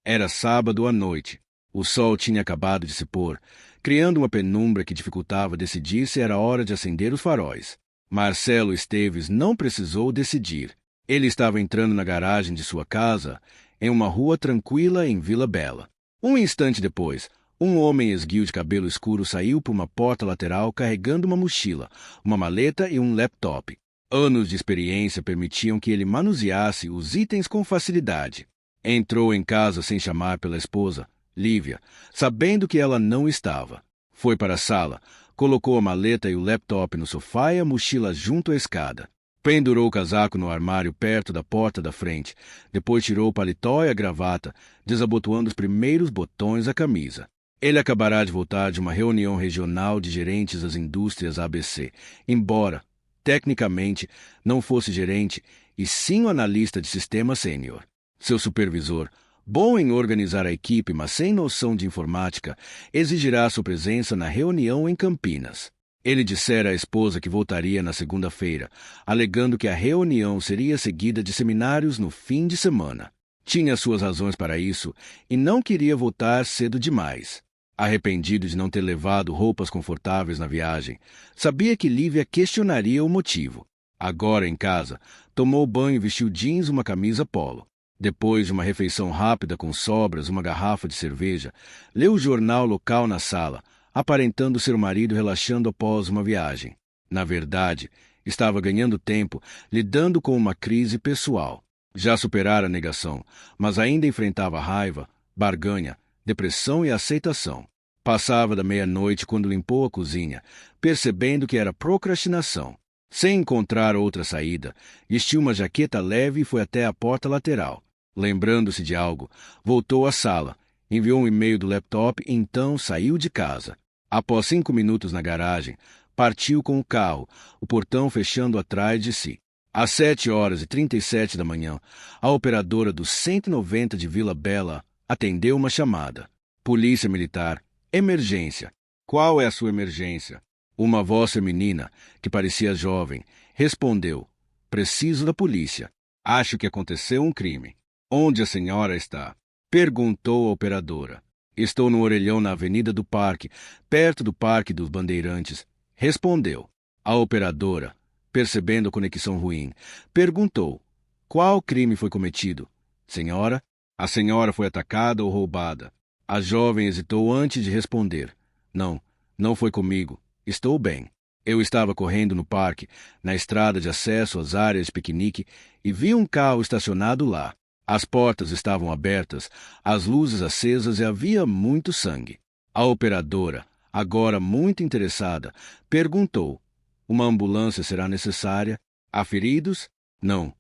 Era sábado à noite. O sol tinha acabado de se pôr, criando uma penumbra que dificultava decidir se era hora de acender os faróis. Marcelo Esteves não precisou decidir. Ele estava entrando na garagem de sua casa, em uma rua tranquila em Vila Bela. Um instante depois, um homem esguio de cabelo escuro saiu por uma porta lateral carregando uma mochila, uma maleta e um laptop. Anos de experiência permitiam que ele manuseasse os itens com facilidade. Entrou em casa sem chamar pela esposa, Lívia, sabendo que ela não estava. Foi para a sala, colocou a maleta e o laptop no sofá e a mochila junto à escada. Pendurou o casaco no armário perto da porta da frente. Depois tirou o paletó e a gravata, desabotoando os primeiros botões da camisa. Ele acabará de voltar de uma reunião regional de gerentes das indústrias ABC, embora, tecnicamente, não fosse gerente, e sim o analista de sistema sênior. Seu supervisor, bom em organizar a equipe, mas sem noção de informática, exigirá sua presença na reunião em Campinas. Ele dissera à esposa que voltaria na segunda-feira, alegando que a reunião seria seguida de seminários no fim de semana. Tinha suas razões para isso e não queria voltar cedo demais. Arrependido de não ter levado roupas confortáveis na viagem, sabia que Lívia questionaria o motivo. Agora, em casa, tomou banho e vestiu jeans e uma camisa polo. Depois de uma refeição rápida com sobras e uma garrafa de cerveja, leu o jornal local na sala, aparentando ser o marido relaxando após uma viagem. Na verdade, estava ganhando tempo, lidando com uma crise pessoal. Já superara a negação, mas ainda enfrentava raiva, barganha, depressão e aceitação. Passava da meia-noite quando limpou a cozinha, percebendo que era procrastinação. Sem encontrar outra saída, vestiu uma jaqueta leve e foi até a porta lateral. Lembrando-se de algo, voltou à sala, enviou um e-mail do laptop e então saiu de casa. Após 5 minutos na garagem, partiu com o carro, o portão fechando atrás de si. Às 7h37 da manhã, a operadora do 190 de Vila Bela atendeu uma chamada. Polícia Militar. Emergência. Qual é a sua emergência? Uma voz feminina, que parecia jovem, respondeu. Preciso da polícia. Acho que aconteceu um crime. Onde a senhora está? Perguntou a operadora. Estou no orelhão na Avenida do Parque, perto do Parque dos Bandeirantes. Respondeu. A operadora, percebendo a conexão ruim, perguntou. Qual crime foi cometido? Senhora? A senhora foi atacada ou roubada? A jovem hesitou antes de responder. Não foi comigo. Estou bem. Eu estava correndo no parque, na estrada de acesso às áreas de piquenique, e vi um carro estacionado lá. As portas estavam abertas, as luzes acesas e havia muito sangue. A operadora, agora muito interessada, perguntou. Uma ambulância será necessária? Há feridos? Não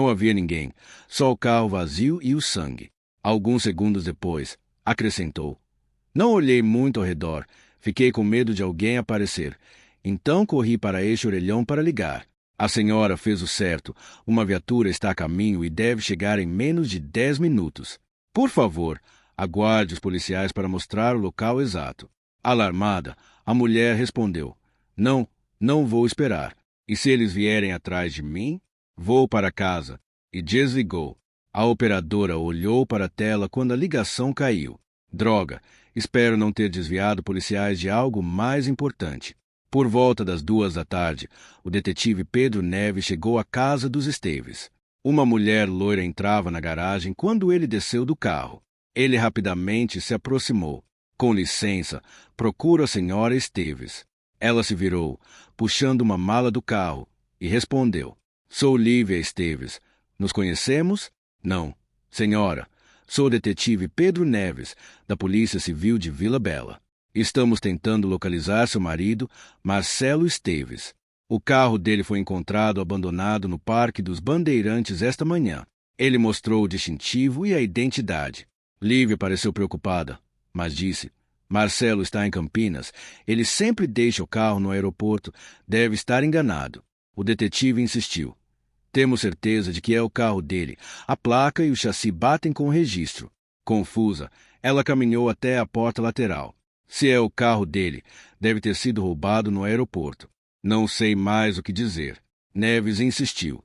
havia ninguém, só o carro vazio e o sangue. Alguns segundos depois, acrescentou. Não olhei muito ao redor, fiquei com medo de alguém aparecer. Então corri para este orelhão para ligar. A senhora fez o certo. Uma viatura está a caminho e deve chegar em menos de 10 minutos. Por favor, aguarde os policiais para mostrar o local exato. Alarmada, a mulher respondeu. Não vou esperar. E se eles vierem atrás de mim? Vou para casa. E desligou. A operadora olhou para a tela quando a ligação caiu. Droga, espero não ter desviado policiais de algo mais importante. Por volta das 2h, o detetive Pedro Neves chegou à casa dos Esteves. Uma mulher loira entrava na garagem quando ele desceu do carro. Ele rapidamente se aproximou. Com licença, procuro a senhora Esteves. Ela se virou, puxando uma mala do carro, e respondeu. Sou Lívia Esteves. Nos conhecemos? Não. Senhora, sou o detetive Pedro Neves, da Polícia Civil de Vila Bela. Estamos tentando localizar seu marido, Marcelo Esteves. O carro dele foi encontrado abandonado no Parque dos Bandeirantes esta manhã. Ele mostrou o distintivo e a identidade. Lívia pareceu preocupada, mas disse, Marcelo está em Campinas. Ele sempre deixa o carro no aeroporto. Deve estar enganado. O detetive insistiu. Temos certeza de que é o carro dele. A placa e o chassi batem com o registro. Confusa, ela caminhou até a porta lateral. Se é o carro dele, deve ter sido roubado no aeroporto. Não sei mais o que dizer. Neves insistiu.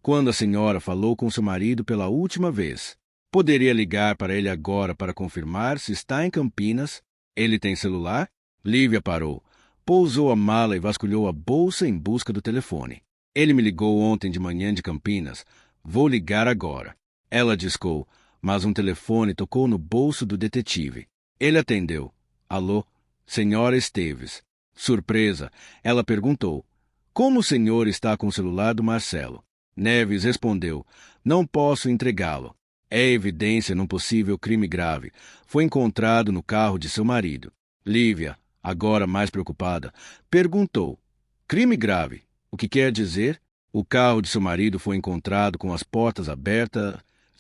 Quando a senhora falou com seu marido pela última vez? Poderia ligar para ele agora para confirmar se está em Campinas? Ele tem celular? Lívia parou, pousou a mala e vasculhou a bolsa em busca do telefone. Ele me ligou ontem de manhã de Campinas. Vou ligar agora. Ela discou, mas um telefone tocou no bolso do detetive. Ele atendeu. Alô, senhora Esteves. Surpresa, ela perguntou. Como o senhor está com o celular do Marcelo? Neves respondeu. Não posso entregá-lo. É evidência num possível crime grave. Foi encontrado no carro de seu marido. Lívia, agora mais preocupada, perguntou. Crime grave? O que quer dizer? O carro de seu marido foi encontrado com as portas abertas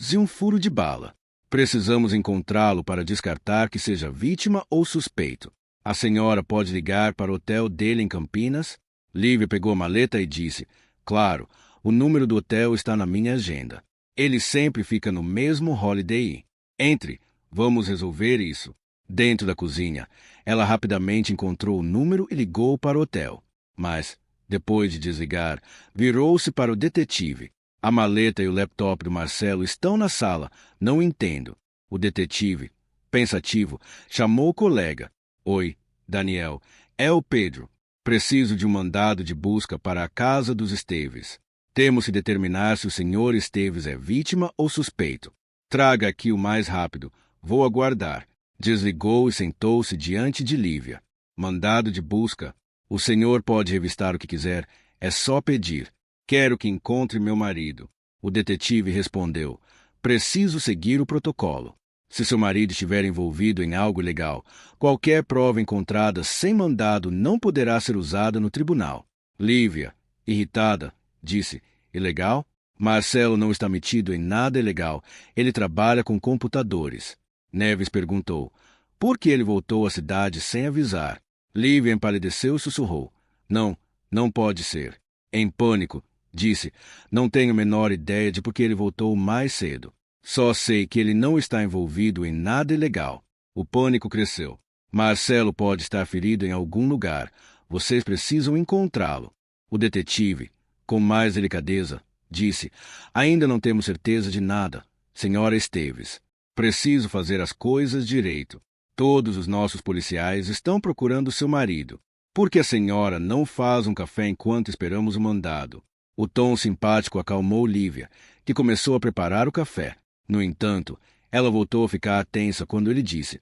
e um furo de bala. Precisamos encontrá-lo para descartar que seja vítima ou suspeito. A senhora pode ligar para o hotel dele em Campinas? Lívia pegou a maleta e disse, claro, o número do hotel está na minha agenda. Ele sempre fica no mesmo Holiday Inn. Entre, vamos resolver isso. Dentro da cozinha, ela rapidamente encontrou o número e ligou para o hotel. Mas, depois de desligar, virou-se para o detetive. A maleta e o laptop do Marcelo estão na sala. Não entendo. O detetive, pensativo, chamou o colega. Oi, Daniel. É o Pedro. Preciso de um mandado de busca para a casa dos Esteves. Temos que determinar se o senhor Esteves é vítima ou suspeito. Traga aqui o mais rápido. Vou aguardar. Desligou e sentou-se diante de Lívia. Mandado de busca. O senhor pode revistar o que quiser. É só pedir. Quero que encontre meu marido. O detetive respondeu. Preciso seguir o protocolo. Se seu marido estiver envolvido em algo ilegal, qualquer prova encontrada sem mandado não poderá ser usada no tribunal. Lívia, irritada, disse, ilegal? Marcelo não está metido em nada ilegal. Ele trabalha com computadores. Neves perguntou, por que ele voltou à cidade sem avisar? Lívia empalideceu e sussurrou, não pode ser. Em pânico, disse, não tenho a menor ideia de por que ele voltou mais cedo. Só sei que ele não está envolvido em nada ilegal. O pânico cresceu. Marcelo pode estar ferido em algum lugar. Vocês precisam encontrá-lo. O detetive, com mais delicadeza, disse, ainda não temos certeza de nada, senhora Esteves. Preciso fazer as coisas direito. Todos os nossos policiais estão procurando seu marido. Por que a senhora não faz um café enquanto esperamos o mandado? O tom simpático acalmou Lívia, que começou a preparar o café. No entanto, ela voltou a ficar tensa quando ele disse,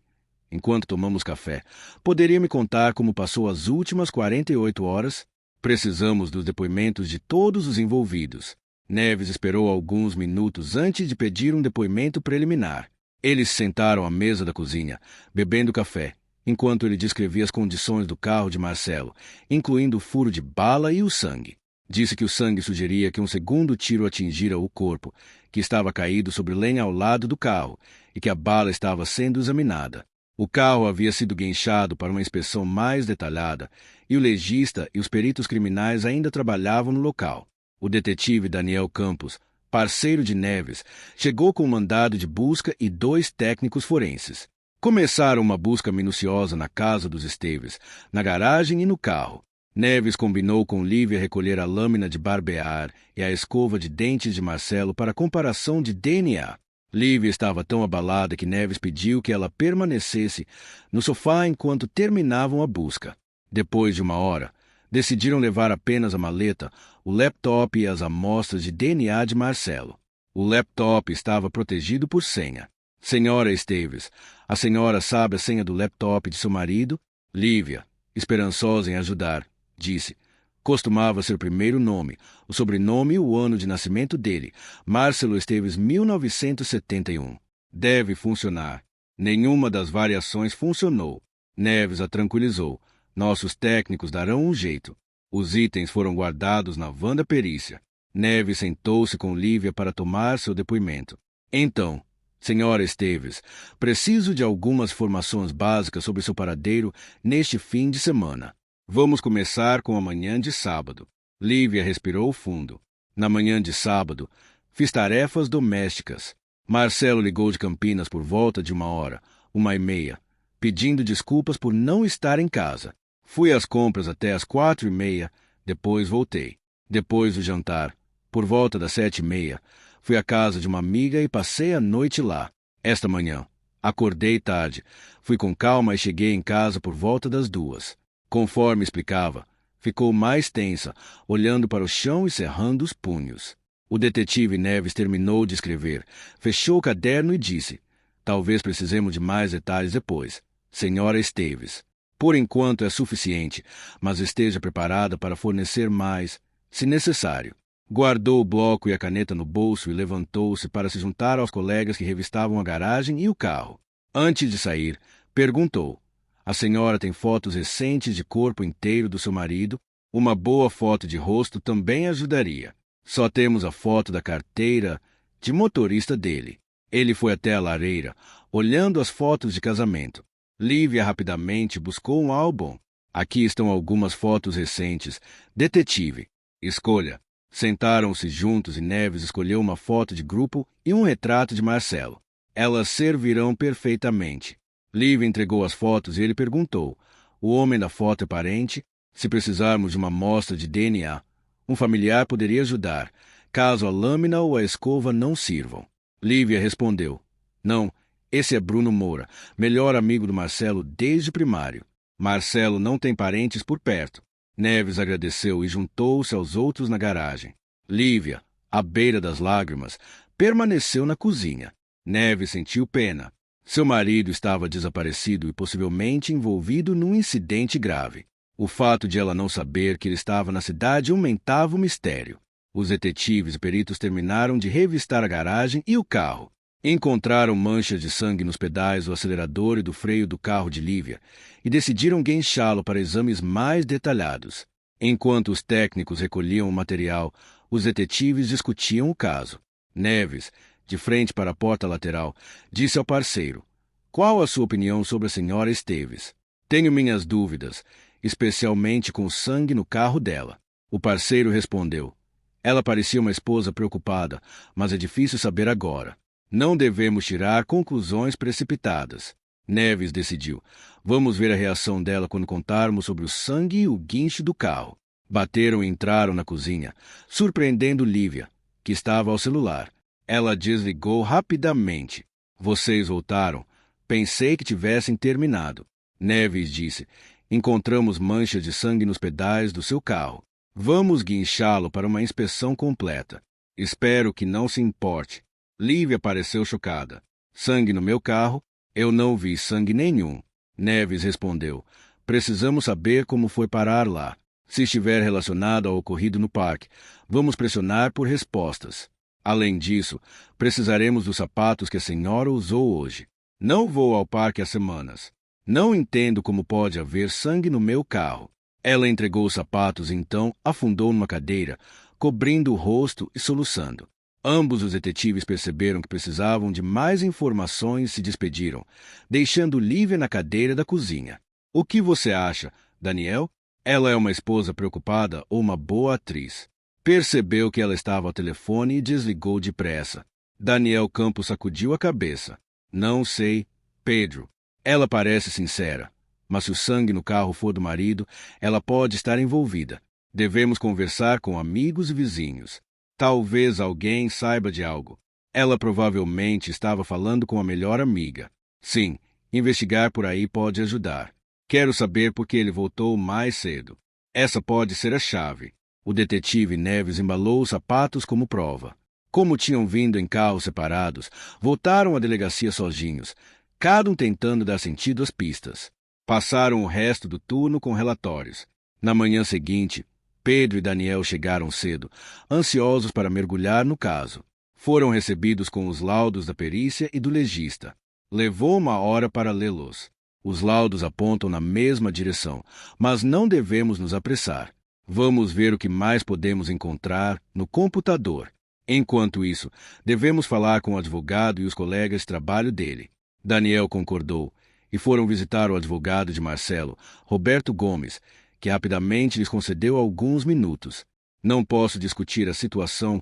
enquanto tomamos café, poderia me contar como passou as últimas 48 horas? Precisamos dos depoimentos de todos os envolvidos. Neves esperou alguns minutos antes de pedir um depoimento preliminar. Eles se sentaram à mesa da cozinha, bebendo café, enquanto ele descrevia as condições do carro de Marcelo, incluindo o furo de bala e o sangue. Disse que o sangue sugeria que um segundo tiro atingira o corpo, que estava caído sobre lenha ao lado do carro, e que a bala estava sendo examinada. O carro havia sido guinchado para uma inspeção mais detalhada, e o legista e os peritos criminais ainda trabalhavam no local. O detetive Daniel Campos, parceiro de Neves, chegou com um mandado de busca e 2 técnicos forenses. Começaram uma busca minuciosa na casa dos Esteves, na garagem e no carro. Neves combinou com Lívia recolher a lâmina de barbear e a escova de dentes de Marcelo para comparação de DNA. Lívia estava tão abalada que Neves pediu que ela permanecesse no sofá enquanto terminavam a busca. Depois de 1 hora, decidiram levar apenas a maleta, o laptop e as amostras de DNA de Marcelo. O laptop estava protegido por senha. Senhora Esteves, a senhora sabe a senha do laptop de seu marido? Lívia, esperançosa em ajudar, disse. Costumava ser o primeiro nome, o sobrenome e o ano de nascimento dele, Marcelo Esteves, 1971. Deve funcionar. Nenhuma das variações funcionou. Neves a tranquilizou. Nossos técnicos darão um jeito. Os itens foram guardados na van da perícia. Neves sentou-se com Lívia para tomar seu depoimento. Então, senhora Esteves, preciso de algumas informações básicas sobre seu paradeiro neste fim de semana. Vamos começar com a manhã de sábado. Lívia respirou fundo. Na manhã de sábado, fiz tarefas domésticas. Marcelo ligou de Campinas por volta de 1 hora, 1h30, pedindo desculpas por não estar em casa. Fui às compras até às 4h30, depois voltei. Depois do jantar, por volta das 7h30, Fui à casa de uma amiga e passei a noite lá. Esta manhã, acordei tarde. Fui com calma e cheguei em casa por volta das 2. Conforme explicava, ficou mais tensa, olhando para o chão e cerrando os punhos. O detetive Neves terminou de escrever, fechou o caderno e disse: talvez precisemos de mais detalhes depois, Senhora Esteves. Por enquanto é suficiente, mas esteja preparada para fornecer mais, se necessário. Guardou o bloco e a caneta no bolso e levantou-se para se juntar aos colegas que revistavam a garagem e o carro. Antes de sair, perguntou: a senhora tem fotos recentes de corpo inteiro do seu marido? Uma boa foto de rosto também ajudaria. Só temos a foto da carteira de motorista dele. Ele foi até a lareira, olhando as fotos de casamento. Lívia rapidamente buscou um álbum. Aqui estão algumas fotos recentes. Detetive, escolha. Sentaram-se juntos e Neves escolheu uma foto de grupo e um retrato de Marcelo. Elas servirão perfeitamente. Lívia entregou as fotos e ele perguntou: o homem da foto é parente? Se precisarmos de uma amostra de DNA, um familiar poderia ajudar, caso a lâmina ou a escova não sirvam. Lívia respondeu: não, esse é Bruno Moura, melhor amigo do Marcelo desde o primário. Marcelo não tem parentes por perto. Neves agradeceu e juntou-se aos outros na garagem. Lívia, à beira das lágrimas, permaneceu na cozinha. Neves sentiu pena. Seu marido estava desaparecido e possivelmente envolvido num incidente grave. O fato de ela não saber que ele estava na cidade aumentava o mistério. Os detetives e peritos terminaram de revistar a garagem e o carro. Encontraram manchas de sangue nos pedais do acelerador e do freio do carro de Lívia e decidiram guinchá-lo para exames mais detalhados. Enquanto os técnicos recolhiam o material, os detetives discutiam o caso. Neves, de frente para a porta lateral, disse ao parceiro: qual a sua opinião sobre a senhora Esteves? Tenho minhas dúvidas, especialmente com o sangue no carro dela. O parceiro respondeu: ela parecia uma esposa preocupada, mas é difícil saber agora. Não devemos tirar conclusões precipitadas. Neves decidiu: vamos ver a reação dela quando contarmos sobre o sangue e o guincho do carro. Bateram e entraram na cozinha, surpreendendo Lívia, que estava ao celular. Ela desligou rapidamente. Vocês voltaram? Pensei que tivessem terminado. Neves disse: encontramos manchas de sangue nos pedais do seu carro. Vamos guinchá-lo para uma inspeção completa. Espero que não se importe. Lívia pareceu chocada. Sangue no meu carro? Eu não vi sangue nenhum. Neves respondeu: precisamos saber como foi parar lá. Se estiver relacionado ao ocorrido no parque, vamos pressionar por respostas. Além disso, precisaremos dos sapatos que a senhora usou hoje. Não vou ao parque há semanas. Não entendo como pode haver sangue no meu carro. Ela entregou os sapatos e então afundou numa cadeira, cobrindo o rosto e soluçando. Ambos os detetives perceberam que precisavam de mais informações e se despediram, deixando Lívia na cadeira da cozinha. O que você acha, Daniel? Ela é uma esposa preocupada ou uma boa atriz? Percebeu que ela estava ao telefone e desligou depressa. Daniel Campos sacudiu a cabeça. Não sei, Pedro. Ela parece sincera, mas se o sangue no carro for do marido, ela pode estar envolvida. Devemos conversar com amigos e vizinhos. Talvez alguém saiba de algo. Ela provavelmente estava falando com a melhor amiga. Sim, investigar por aí pode ajudar. Quero saber por que ele voltou mais cedo. Essa pode ser a chave. O detetive Neves embalou os sapatos como prova. Como tinham vindo em carros separados, voltaram à delegacia sozinhos, cada um tentando dar sentido às pistas. Passaram o resto do turno com relatórios. Na manhã seguinte, Pedro e Daniel chegaram cedo, ansiosos para mergulhar no caso. Foram recebidos com os laudos da perícia e do legista. Levou uma hora para lê-los. Os laudos apontam na mesma direção, mas não devemos nos apressar. Vamos ver o que mais podemos encontrar no computador. Enquanto isso, devemos falar com o advogado e os colegas de trabalho dele. Daniel concordou, e foram visitar o advogado de Marcelo, Roberto Gomes, que rapidamente lhes concedeu alguns minutos. Não posso discutir a situação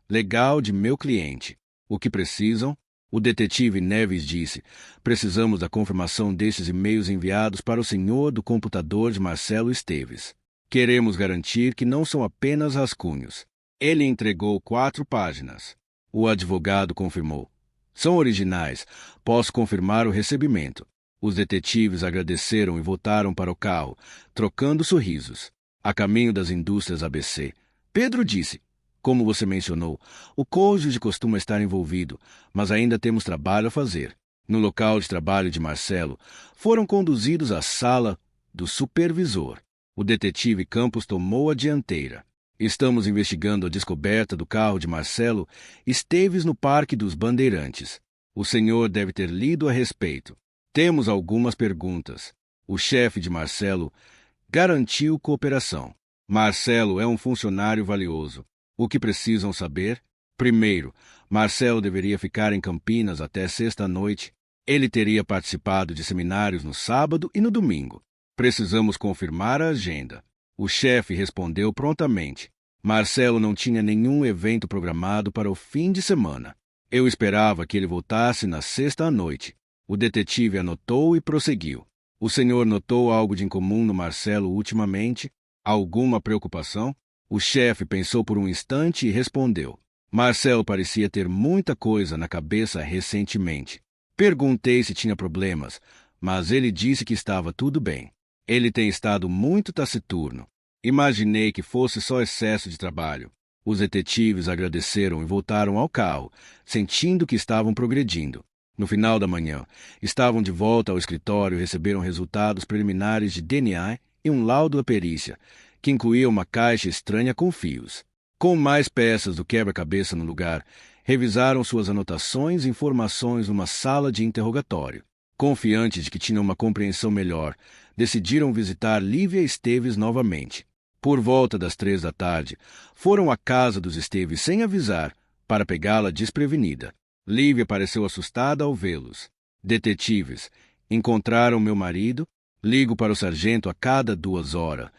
legal de meu cliente. O que precisam? O detetive Neves disse: precisamos da confirmação destes e-mails enviados para o senhor do computador de Marcelo Esteves. Queremos garantir que não são apenas rascunhos. Ele entregou 4 páginas. O advogado confirmou. São originais. Posso confirmar o recebimento. Os detetives agradeceram e voltaram para o carro, trocando sorrisos. A caminho das indústrias ABC, Pedro disse: como você mencionou, o cônjuge costuma estar envolvido, mas ainda temos trabalho a fazer. No local de trabalho de Marcelo, foram conduzidos à sala do supervisor. O detetive Campos tomou a dianteira. Estamos investigando a descoberta do carro de Marcelo Esteves no Parque dos Bandeirantes. O senhor deve ter lido a respeito. Temos algumas perguntas. O chefe de Marcelo garantiu cooperação. Marcelo é um funcionário valioso. O que precisam saber? Primeiro, Marcelo deveria ficar em Campinas até sexta-noite. Ele teria participado de seminários no sábado e no domingo. Precisamos confirmar a agenda. O chefe respondeu prontamente. Marcelo não tinha nenhum evento programado para o fim de semana. Eu esperava que ele voltasse na sexta à noite. O detetive anotou e prosseguiu. O senhor notou algo de incomum no Marcelo ultimamente? Alguma preocupação? O chefe pensou por um instante e respondeu. Marcelo parecia ter muita coisa na cabeça recentemente. Perguntei se tinha problemas, mas ele disse que estava tudo bem. Ele tem estado muito taciturno. Imaginei que fosse só excesso de trabalho. Os detetives agradeceram e voltaram ao carro, sentindo que estavam progredindo. No final da manhã, estavam de volta ao escritório e receberam resultados preliminares de DNA e um laudo da perícia, que incluía uma caixa estranha com fios. Com mais peças do quebra-cabeça no lugar, revisaram suas anotações e informações numa sala de interrogatório. Confiantes de que tinham uma compreensão melhor, decidiram visitar Lívia Esteves novamente. Por volta das 3 da tarde, foram à casa dos Esteves sem avisar, para pegá-la desprevenida. Lívia pareceu assustada ao vê-los. Detetives, encontraram meu marido? Ligo para o sargento a cada 2 horas.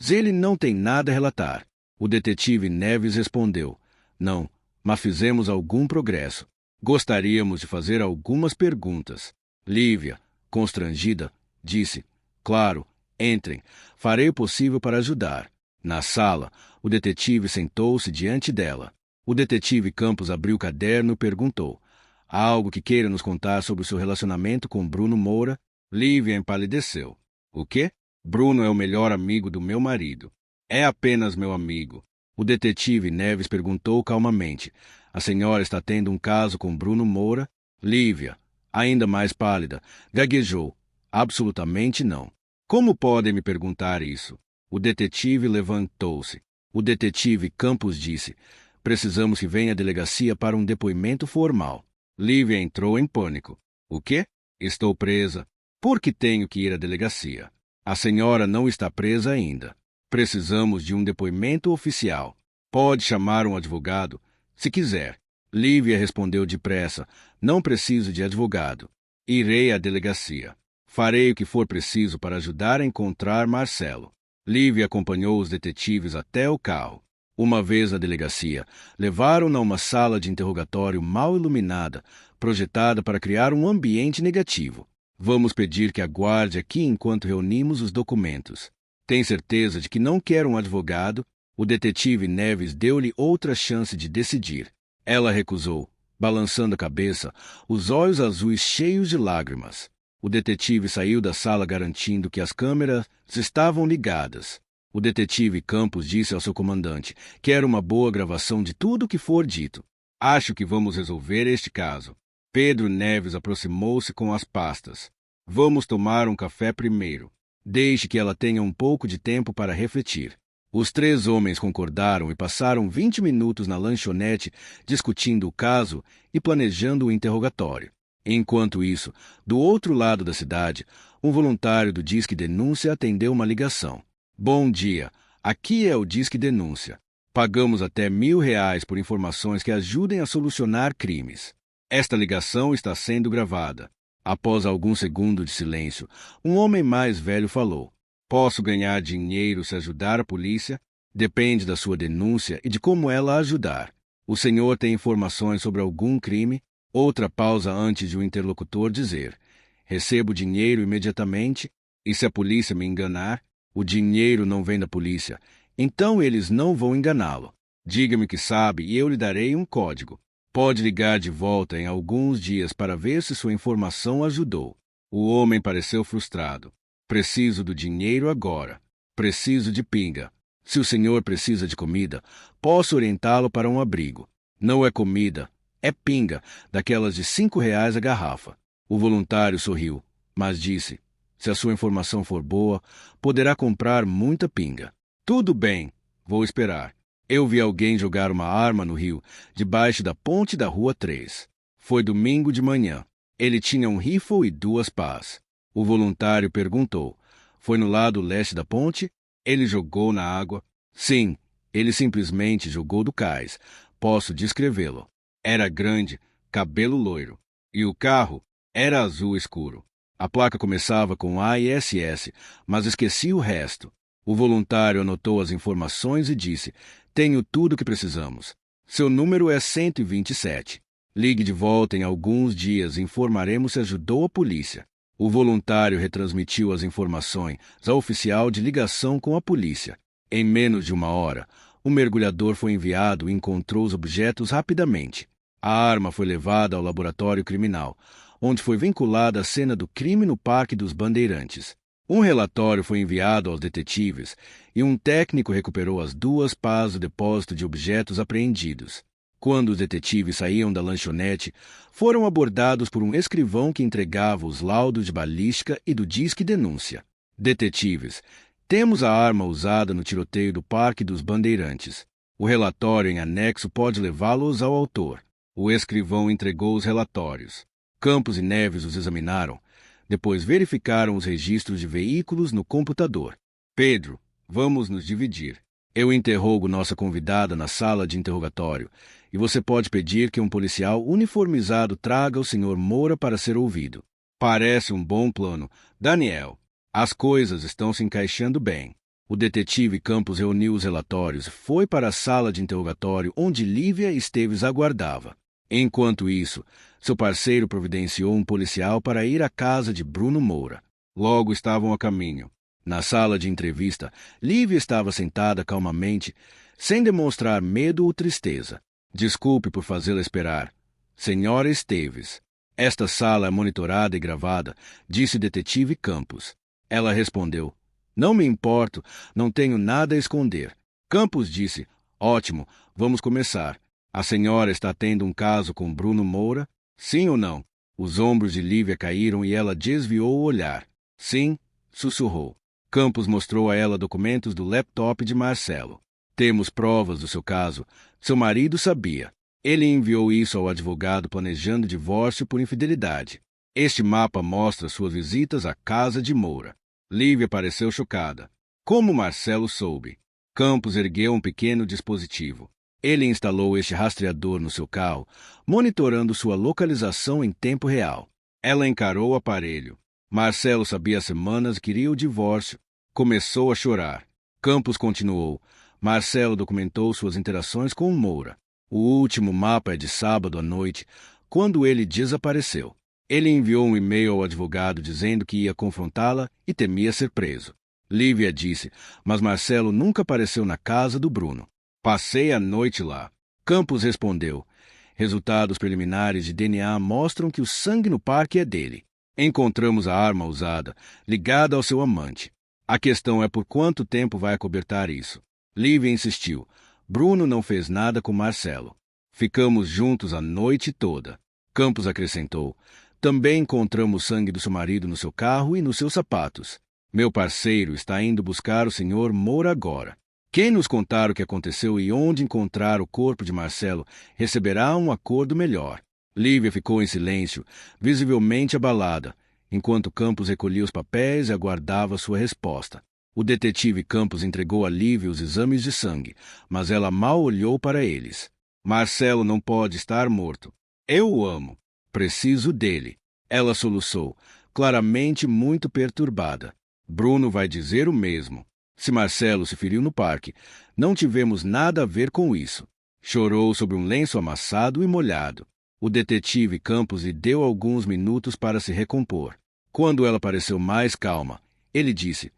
Ele não tem nada a relatar. O detetive Neves respondeu. Não, mas fizemos algum progresso. Gostaríamos de fazer algumas perguntas. Lívia, constrangida, disse. Claro, entrem. Farei o possível para ajudar. Na sala, o detetive sentou-se diante dela. O detetive Campos abriu o caderno e perguntou. Há algo que queira nos contar sobre o seu relacionamento com Bruno Moura? Lívia empalideceu. O quê? Bruno é o melhor amigo do meu marido. É apenas meu amigo. O detetive Neves perguntou calmamente. A senhora está tendo um caso com Bruno Moura? Lívia, ainda mais pálida, gaguejou. Absolutamente não. Como podem me perguntar isso? O detetive levantou-se. O detetive Campos disse. Precisamos que venha à delegacia para um depoimento formal. Lívia entrou em pânico. O quê? Estou presa. Por que tenho que ir à delegacia? A senhora não está presa ainda. Precisamos de um depoimento oficial. Pode chamar um advogado, se quiser. Lívia respondeu depressa. Não preciso de advogado. Irei à delegacia. Farei o que for preciso para ajudar a encontrar Marcelo. Lívia acompanhou os detetives até o carro. Uma vez na delegacia, levaram-na a uma sala de interrogatório mal iluminada, projetada para criar um ambiente negativo. Vamos pedir que aguarde aqui enquanto reunimos os documentos. Tem certeza de que não quer um advogado? O detetive Neves deu-lhe outra chance de decidir. Ela recusou, balançando a cabeça, os olhos azuis cheios de lágrimas. O detetive saiu da sala garantindo que as câmeras estavam ligadas. O detetive Campos disse ao seu comandante: quero uma boa gravação de tudo o que for dito. Acho que vamos resolver este caso. Pedro Neves aproximou-se com as pastas. Vamos tomar um café primeiro. Deixe que ela tenha um pouco de tempo para refletir. Os 3 homens concordaram e passaram 20 minutos na lanchonete discutindo o caso e planejando o interrogatório. Enquanto isso, do outro lado da cidade, um voluntário do Disque Denúncia atendeu uma ligação. Bom dia, aqui é o Disque Denúncia. Pagamos até R$ 1.000 por informações que ajudem a solucionar crimes. Esta ligação está sendo gravada. Após alguns segundos de silêncio, um homem mais velho falou. Posso ganhar dinheiro se ajudar a polícia? Depende da sua denúncia e de como ela ajudar. O senhor tem informações sobre algum crime? Outra pausa antes de o interlocutor dizer. Recebo dinheiro imediatamente? E se a polícia me enganar? O dinheiro não vem da polícia. Então eles não vão enganá-lo. Diga-me o que sabe e eu lhe darei um código. Pode ligar de volta em alguns dias para ver se sua informação ajudou. O homem pareceu frustrado. Preciso do dinheiro agora. Preciso de pinga. Se o senhor precisa de comida, posso orientá-lo para um abrigo. Não é comida, é pinga, daquelas de R$ 5 a garrafa. O voluntário sorriu, mas disse, se a sua informação for boa, poderá comprar muita pinga. Tudo bem, vou esperar. Eu vi alguém jogar uma arma no rio, debaixo da ponte da Rua 3. Foi domingo de manhã. Ele tinha um rifle e 2 pás. O voluntário perguntou, foi no lado leste da ponte? Ele jogou na água? Sim, ele simplesmente jogou do cais. Posso descrevê-lo. Era grande, cabelo loiro. E o carro era azul escuro. A placa começava com A e SS, mas esqueci o resto. O voluntário anotou as informações e disse, tenho tudo o que precisamos. Seu número é 127. Ligue de volta em alguns dias e informaremos se ajudou a polícia. O voluntário retransmitiu as informações ao oficial de ligação com a polícia. Em menos de 1 hora, o mergulhador foi enviado e encontrou os objetos rapidamente. A arma foi levada ao laboratório criminal, onde foi vinculada à cena do crime no Parque dos Bandeirantes. Um relatório foi enviado aos detetives e um técnico recuperou as 2 pás do depósito de objetos apreendidos. Quando os detetives saíam da lanchonete, foram abordados por um escrivão que entregava os laudos de balística e do Disque Denúncia. Detetives, temos a arma usada no tiroteio do Parque dos Bandeirantes. O relatório em anexo pode levá-los ao autor. O escrivão entregou os relatórios. Campos e Neves os examinaram. Depois verificaram os registros de veículos no computador. Pedro, vamos nos dividir. Eu interrogo nossa convidada na sala de interrogatório e você pode pedir que um policial uniformizado traga o Sr. Moura para ser ouvido. Parece um bom plano. Daniel, as coisas estão se encaixando bem. O detetive Campos reuniu os relatórios e foi para a sala de interrogatório onde Lívia Esteves aguardava. Enquanto isso, seu parceiro providenciou um policial para ir à casa de Bruno Moura. Logo estavam a caminho. Na sala de entrevista, Lívia estava sentada calmamente, sem demonstrar medo ou tristeza. Desculpe por fazê-la esperar. Senhora Esteves, esta sala é monitorada e gravada, disse o detetive Campos. Ela respondeu, não me importo, não tenho nada a esconder. Campos disse, ótimo, vamos começar. A senhora está tendo um caso com Bruno Moura? Sim ou não? Os ombros de Lívia caíram e ela desviou o olhar. Sim, sussurrou. Campos mostrou a ela documentos do laptop de Marcelo. Temos provas do seu caso. Seu marido sabia. Ele enviou isso ao advogado planejando divórcio por infidelidade. Este mapa mostra suas visitas à casa de Moura. Lívia pareceu chocada. Como Marcelo soube? Campos ergueu um pequeno dispositivo. Ele instalou este rastreador no seu carro, monitorando sua localização em tempo real. Ela encarou o aparelho. Marcelo sabia há semanas que queria o divórcio. Começou a chorar. Campos continuou. Marcelo documentou suas interações com Moura. O último mapa é de sábado à noite, quando ele desapareceu. Ele enviou um e-mail ao advogado dizendo que ia confrontá-la e temia ser preso. Lívia disse, mas Marcelo nunca apareceu na casa do Bruno. Passei a noite lá. Campos respondeu. Resultados preliminares de DNA mostram que o sangue no parque é dele. Encontramos a arma usada, ligada ao seu amante. A questão é por quanto tempo vai acobertar isso. Lívia insistiu. Bruno não fez nada com Marcelo. Ficamos juntos a noite toda. Campos acrescentou. Também encontramos sangue do seu marido no seu carro e nos seus sapatos. Meu parceiro está indo buscar o Sr. Moura agora. Quem nos contar o que aconteceu e onde encontrar o corpo de Marcelo receberá um acordo melhor. Lívia ficou em silêncio, visivelmente abalada, enquanto Campos recolhia os papéis e aguardava sua resposta. O detetive Campos entregou a Lívia os exames de sangue, mas ela mal olhou para eles. Marcelo não pode estar morto. Eu o amo. Preciso dele. Ela soluçou, claramente muito perturbada. Bruno vai dizer o mesmo. Se Marcelo se feriu no parque, não tivemos nada a ver com isso. Chorou sobre um lenço amassado e molhado. O detetive Campos lhe deu alguns minutos para se recompor. Quando ela pareceu mais calma, ele disse,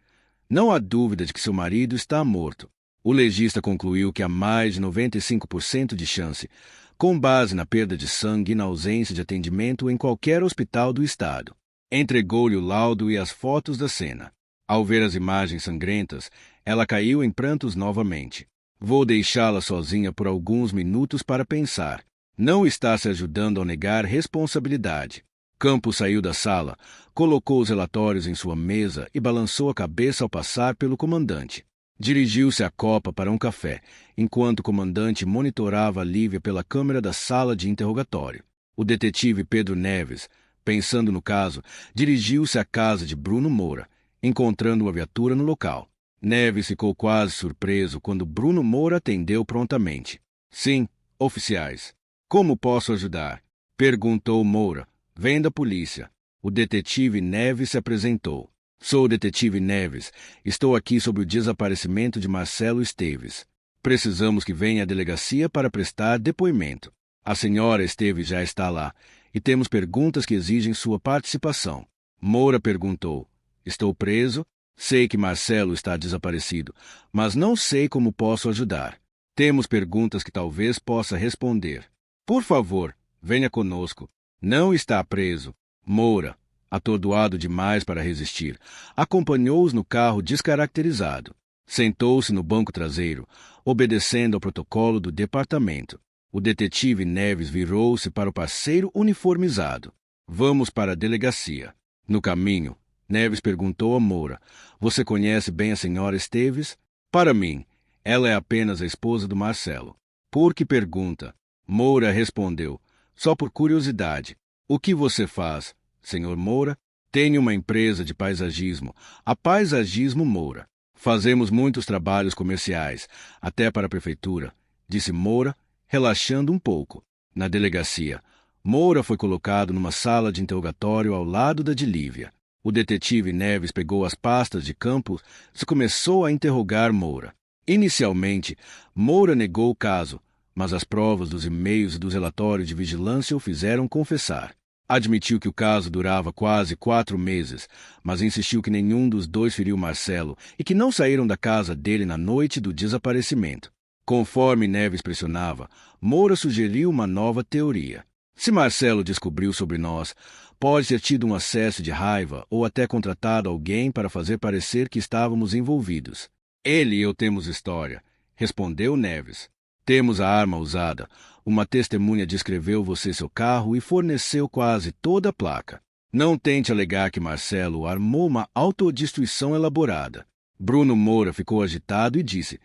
não há dúvida de que seu marido está morto. O legista concluiu que há mais de 95% de chance, com base na perda de sangue e na ausência de atendimento em qualquer hospital do estado. Entregou-lhe o laudo e as fotos da cena. Ao ver as imagens sangrentas, ela caiu em prantos novamente. Vou deixá-la sozinha por alguns minutos para pensar. Não está se ajudando ao negar responsabilidade. Campos saiu da sala, colocou os relatórios em sua mesa e balançou a cabeça ao passar pelo comandante. Dirigiu-se à copa para um café, enquanto o comandante monitorava a Lívia pela câmera da sala de interrogatório. O detetive Pedro Neves, pensando no caso, dirigiu-se à casa de Bruno Moura, encontrando uma viatura no local. Neves ficou quase surpreso quando Bruno Moura atendeu prontamente. Sim, oficiais. Como posso ajudar? Perguntou Moura. Vem da polícia. O detetive Neves se apresentou. Sou o detetive Neves. Estou aqui sobre o desaparecimento de Marcelo Esteves. Precisamos que venha à delegacia para prestar depoimento. A senhora Esteves já está lá e temos perguntas que exigem sua participação. Moura perguntou. Estou preso? Sei que Marcelo está desaparecido, mas não sei como posso ajudar. Temos perguntas que talvez possa responder. Por favor, venha conosco. Não está preso. Moura, atordoado demais para resistir, acompanhou-os no carro descaracterizado. Sentou-se no banco traseiro, obedecendo ao protocolo do departamento. O detetive Neves virou-se para o parceiro uniformizado. Vamos para a delegacia. No caminho, Neves perguntou a Moura. Você conhece bem a senhora Esteves? Para mim, ela é apenas a esposa do Marcelo. Por que pergunta? Moura respondeu. Só por curiosidade. O que você faz, senhor Moura? Tenho uma empresa de paisagismo, a Paisagismo Moura. Fazemos muitos trabalhos comerciais, até para a prefeitura, disse Moura, relaxando um pouco. Na delegacia, Moura foi colocado numa sala de interrogatório ao lado da de Lívia. O detetive Neves pegou as pastas de Campos e começou a interrogar Moura. Inicialmente, Moura negou o caso, mas as provas dos e-mails e dos relatórios de vigilância o fizeram confessar. Admitiu que o caso durava quase 4 meses, mas insistiu que nenhum dos dois feriu Marcelo e que não saíram da casa dele na noite do desaparecimento. Conforme Neves pressionava, Moura sugeriu uma nova teoria. Se Marcelo descobriu sobre nós, pode ter tido um acesso de raiva ou até contratado alguém para fazer parecer que estávamos envolvidos. Ele e eu temos história, respondeu Neves. Temos a arma usada. Uma testemunha descreveu você seu carro e forneceu quase toda a placa. Não tente alegar que Marcelo armou uma autodestruição elaborada. Bruno Moura ficou agitado e disse,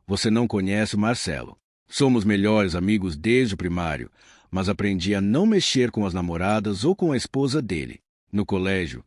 você não conhece o Marcelo. Somos melhores amigos desde o primário, mas aprendi a não mexer com as namoradas ou com a esposa dele. No colégio,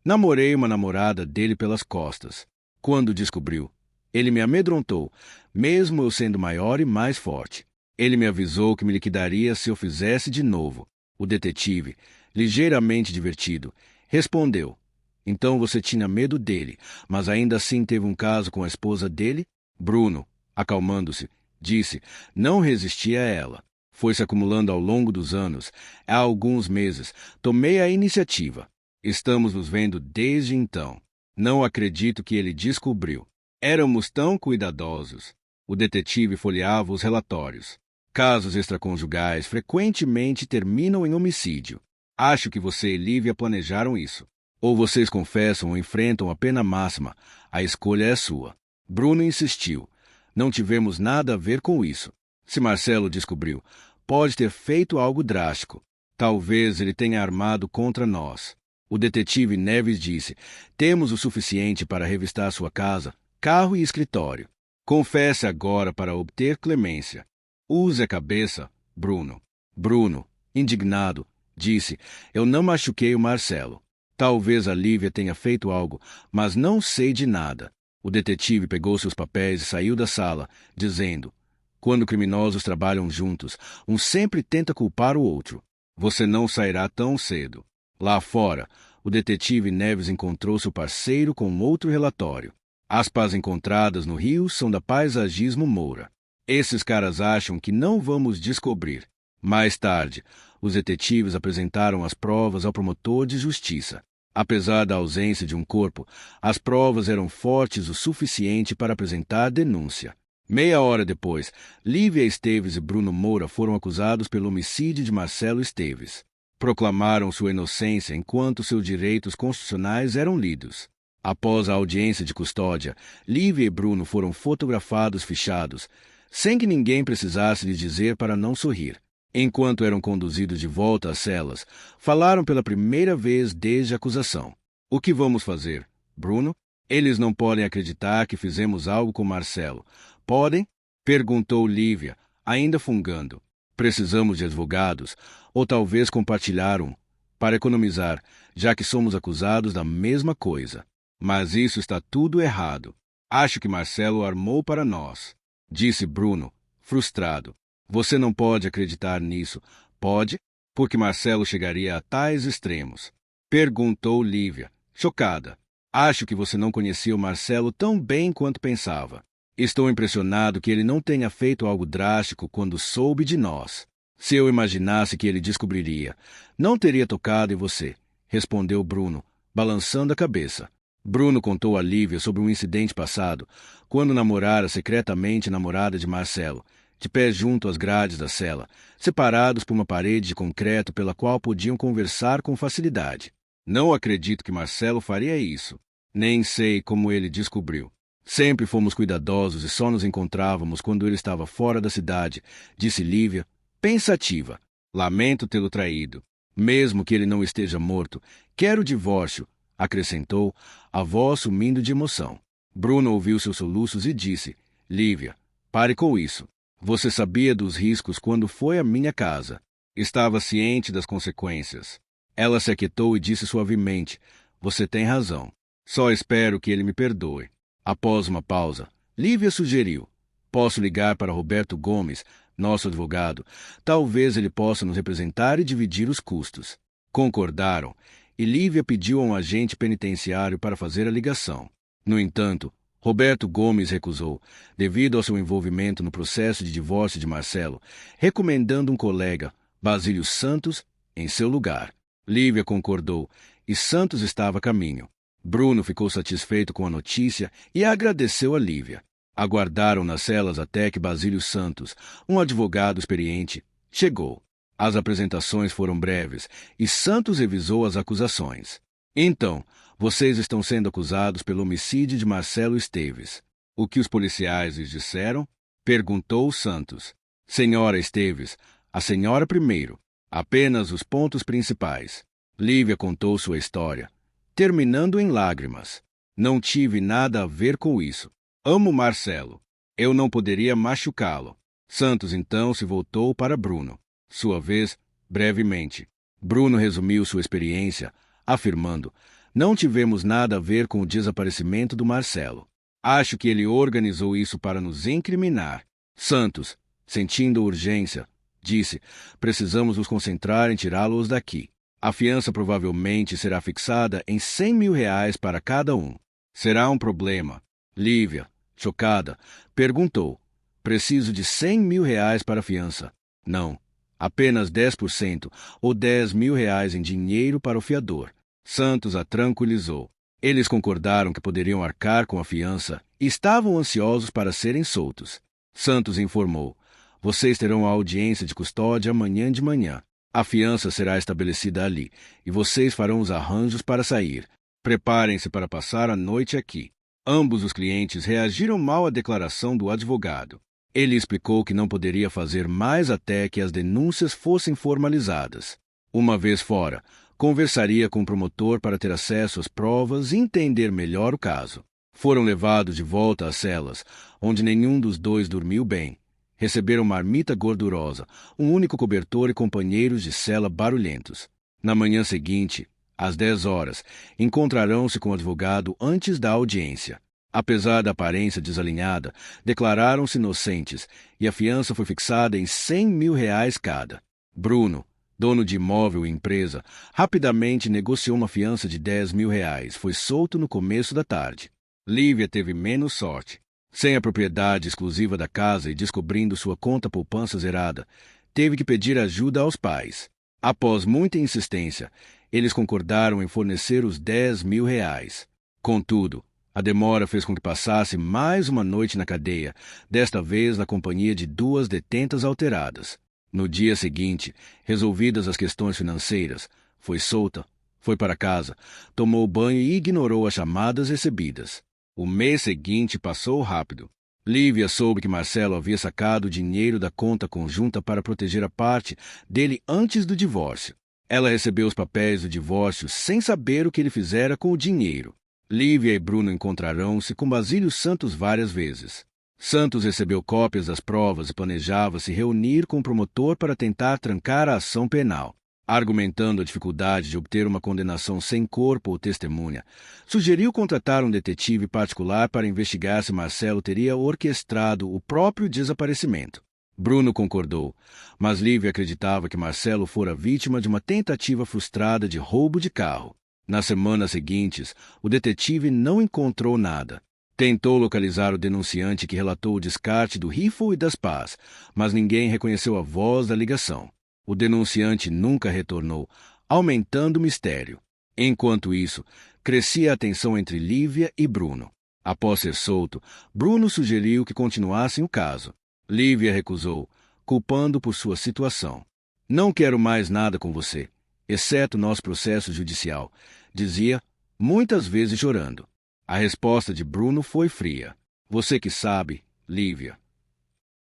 namorei uma namorada dele pelas costas. Quando descobriu, ele me amedrontou, mesmo eu sendo maior e mais forte. Ele me avisou que me liquidaria se eu fizesse de novo. O detetive, ligeiramente divertido, respondeu. Então você tinha medo dele, mas ainda assim teve um caso com a esposa dele? Bruno, acalmando-se, disse, não resisti a ela. Foi se acumulando ao longo dos anos. Há alguns meses, tomei a iniciativa. Estamos nos vendo desde então. Não acredito que ele descobriu. Éramos tão cuidadosos. O detetive folheava os relatórios. Casos extraconjugais frequentemente terminam em homicídio. Acho que você e Lívia planejaram isso. Ou vocês confessam ou enfrentam a pena máxima. A escolha é sua. Bruno insistiu. Não tivemos nada a ver com isso. Se Marcelo descobriu, pode ter feito algo drástico. Talvez ele tenha armado contra nós. O detetive Neves disse, temos o suficiente para revistar sua casa, carro e escritório. Confesse agora para obter clemência. Use a cabeça, Bruno. Bruno, indignado, disse, eu não machuquei o Marcelo. Talvez a Lívia tenha feito algo, mas não sei de nada. O detetive pegou seus papéis e saiu da sala, dizendo, quando criminosos trabalham juntos, um sempre tenta culpar o outro. Você não sairá tão cedo. Lá fora, o detetive Neves encontrou seu parceiro com outro relatório. As pás encontradas no rio são da Paisagismo Moura. Esses caras acham que não vamos descobrir. Mais tarde, os detetives apresentaram as provas ao promotor de justiça. Apesar da ausência de um corpo, as provas eram fortes o suficiente para apresentar denúncia. Meia hora depois, Lívia Esteves e Bruno Moura foram acusados pelo homicídio de Marcelo Esteves. Proclamaram sua inocência enquanto seus direitos constitucionais eram lidos. Após a audiência de custódia, Lívia e Bruno foram fotografados fichados, sem que ninguém precisasse lhes dizer para não sorrir. Enquanto eram conduzidos de volta às celas, falaram pela primeira vez desde a acusação. O que vamos fazer, Bruno? Eles não podem acreditar que fizemos algo com Marcelo. Podem? Perguntou Lívia, ainda fungando. Precisamos de advogados, ou talvez compartilhar um, para economizar, já que somos acusados da mesma coisa. Mas isso está tudo errado. Acho que Marcelo armou para nós, disse Bruno, frustrado. Você não pode acreditar nisso, pode? Porque Marcelo chegaria a tais extremos. Perguntou Lívia, chocada. Acho que você não conhecia o Marcelo tão bem quanto pensava. Estou impressionado que ele não tenha feito algo drástico quando soube de nós. Se eu imaginasse que ele descobriria, não teria tocado em você, respondeu Bruno, balançando a cabeça. Bruno contou a Lívia sobre um incidente passado, quando namorara secretamente a namorada de Marcelo, de pé junto às grades da cela, separados por uma parede de concreto pela qual podiam conversar com facilidade. Não acredito que Marcelo faria isso. Nem sei como ele descobriu. Sempre fomos cuidadosos e só nos encontrávamos quando ele estava fora da cidade, disse Lívia, pensativa. Lamento tê-lo traído. Mesmo que ele não esteja morto, quero o divórcio, acrescentou, a voz sumindo de emoção. Bruno ouviu seus soluços e disse, Lívia, pare com isso. Você sabia dos riscos quando foi à minha casa. Estava ciente das consequências. Ela se aquietou e disse suavemente, você tem razão. Só espero que ele me perdoe. Após uma pausa, Lívia sugeriu, posso ligar para Roberto Gomes, nosso advogado. Talvez ele possa nos representar e dividir os custos. Concordaram, e Lívia pediu a um agente penitenciário para fazer a ligação. No entanto, Roberto Gomes recusou, devido ao seu envolvimento no processo de divórcio de Marcelo, recomendando um colega, Basílio Santos, em seu lugar. Lívia concordou, e Santos estava a caminho. Bruno ficou satisfeito com a notícia e agradeceu a Lívia. Aguardaram nas celas até que Basílio Santos, um advogado experiente, chegou. As apresentações foram breves e Santos revisou as acusações. Então, vocês estão sendo acusados pelo homicídio de Marcelo Esteves. O que os policiais lhes disseram? Perguntou Santos. Senhora Esteves, a senhora primeiro. Apenas os pontos principais. Lívia contou sua história, terminando em lágrimas. Não tive nada a ver com isso. Amo Marcelo. Eu não poderia machucá-lo. Santos então se voltou para Bruno. Sua vez, brevemente. Bruno resumiu sua experiência, afirmando, não tivemos nada a ver com o desaparecimento do Marcelo. Acho que ele organizou isso para nos incriminar. Santos, sentindo urgência, disse, precisamos nos concentrar em tirá-los daqui. A fiança provavelmente será fixada em R$100.000 para cada um. Será um problema. Lívia, chocada, perguntou, preciso de R$100.000 para a fiança. Não, apenas 10% ou R$10.000 em dinheiro para o fiador. Santos a tranquilizou. Eles concordaram que poderiam arcar com a fiança e estavam ansiosos para serem soltos. Santos informou, vocês terão a audiência de custódia amanhã de manhã. A fiança será estabelecida ali, e vocês farão os arranjos para sair. Preparem-se para passar a noite aqui. Ambos os clientes reagiram mal à declaração do advogado. Ele explicou que não poderia fazer mais até que as denúncias fossem formalizadas. Uma vez fora, conversaria com o promotor para ter acesso às provas e entender melhor o caso. Foram levados de volta às celas, onde nenhum dos dois dormiu bem. Receberam marmita gordurosa, um único cobertor e companheiros de cela barulhentos. Na manhã seguinte, às 10 horas, encontrarão-se com o advogado antes da audiência. Apesar da aparência desalinhada, declararam-se inocentes e a fiança foi fixada em R$100.000 cada. Bruno, dono de imóvel e empresa, rapidamente negociou uma fiança de R$10.000. Foi solto no começo da tarde. Lívia teve menos sorte. Sem a propriedade exclusiva da casa e descobrindo sua conta poupança zerada, teve que pedir ajuda aos pais. Após muita insistência, eles concordaram em fornecer os R$10.000. Contudo, A demora fez com que passasse mais uma noite na cadeia, desta vez na companhia de 2 detentas alteradas. No dia seguinte, resolvidas as questões financeiras, foi solta, foi para casa, tomou banho e ignorou as chamadas recebidas. O mês seguinte passou rápido. Lívia soube que Marcelo havia sacado o dinheiro da conta conjunta para proteger a parte dele antes do divórcio. Ela recebeu os papéis do divórcio sem saber o que ele fizera com o dinheiro. Lívia e Bruno encontrarão-se com Basílio Santos várias vezes. Santos recebeu cópias das provas e planejava se reunir com o promotor para tentar trancar a ação penal. Argumentando a dificuldade de obter uma condenação sem corpo ou testemunha, sugeriu contratar um detetive particular para investigar se Marcelo teria orquestrado o próprio desaparecimento. Bruno concordou, mas Lívia acreditava que Marcelo fora vítima de uma tentativa frustrada de roubo de carro. Nas semanas seguintes, o detetive não encontrou nada. Tentou localizar o denunciante que relatou o descarte do rifle e das pás, mas ninguém reconheceu a voz da ligação. O denunciante nunca retornou, aumentando o mistério. Enquanto isso, crescia a tensão entre Lívia e Bruno. Após ser solto, Bruno sugeriu que continuassem o caso. Lívia recusou, culpando por sua situação. Não quero mais nada com você, exceto nosso processo judicial, dizia, muitas vezes chorando. A resposta de Bruno foi fria. Você que sabe, Lívia.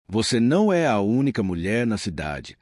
Você não é a única mulher na cidade.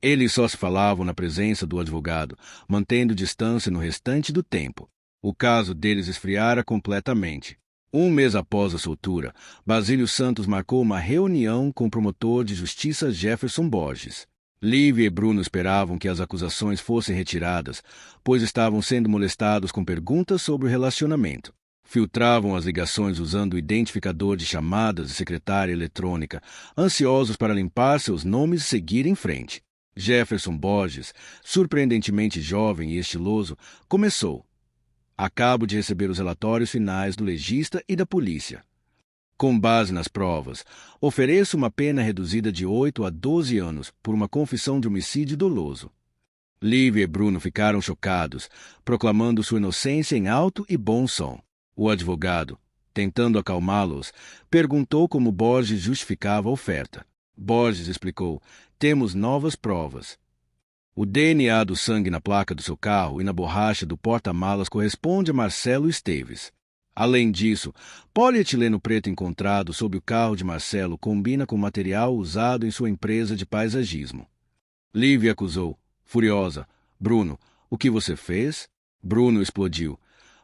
Eles só se falavam na presença do advogado, mantendo distância no restante do tempo. O caso deles esfriara completamente. Um mês após a soltura, Basílio Santos marcou uma reunião com o promotor de justiça Jefferson Borges. Lívia e Bruno esperavam que as acusações fossem retiradas, pois estavam sendo molestados com perguntas sobre o relacionamento. Filtravam as ligações usando o identificador de chamadas de secretária eletrônica, ansiosos para limpar seus nomes e seguir em frente. Jefferson Borges, surpreendentemente jovem e estiloso, começou. Acabo de receber os relatórios finais do legista e da polícia. Com base nas provas, ofereço uma pena reduzida de 8 a 12 anos por uma confissão de homicídio doloso. Lívia e Bruno ficaram chocados, proclamando sua inocência em alto e bom som. O advogado, tentando acalmá-los, perguntou como Borges justificava a oferta. Borges explicou: temos novas provas. O DNA do sangue na placa do seu carro e na borracha do porta-malas corresponde a Marcelo Esteves. Além disso, polietileno preto encontrado sob o carro de Marcelo combina com o material usado em sua empresa de paisagismo. Lívia acusou, furiosa: Bruno, o que você fez? Bruno explodiu: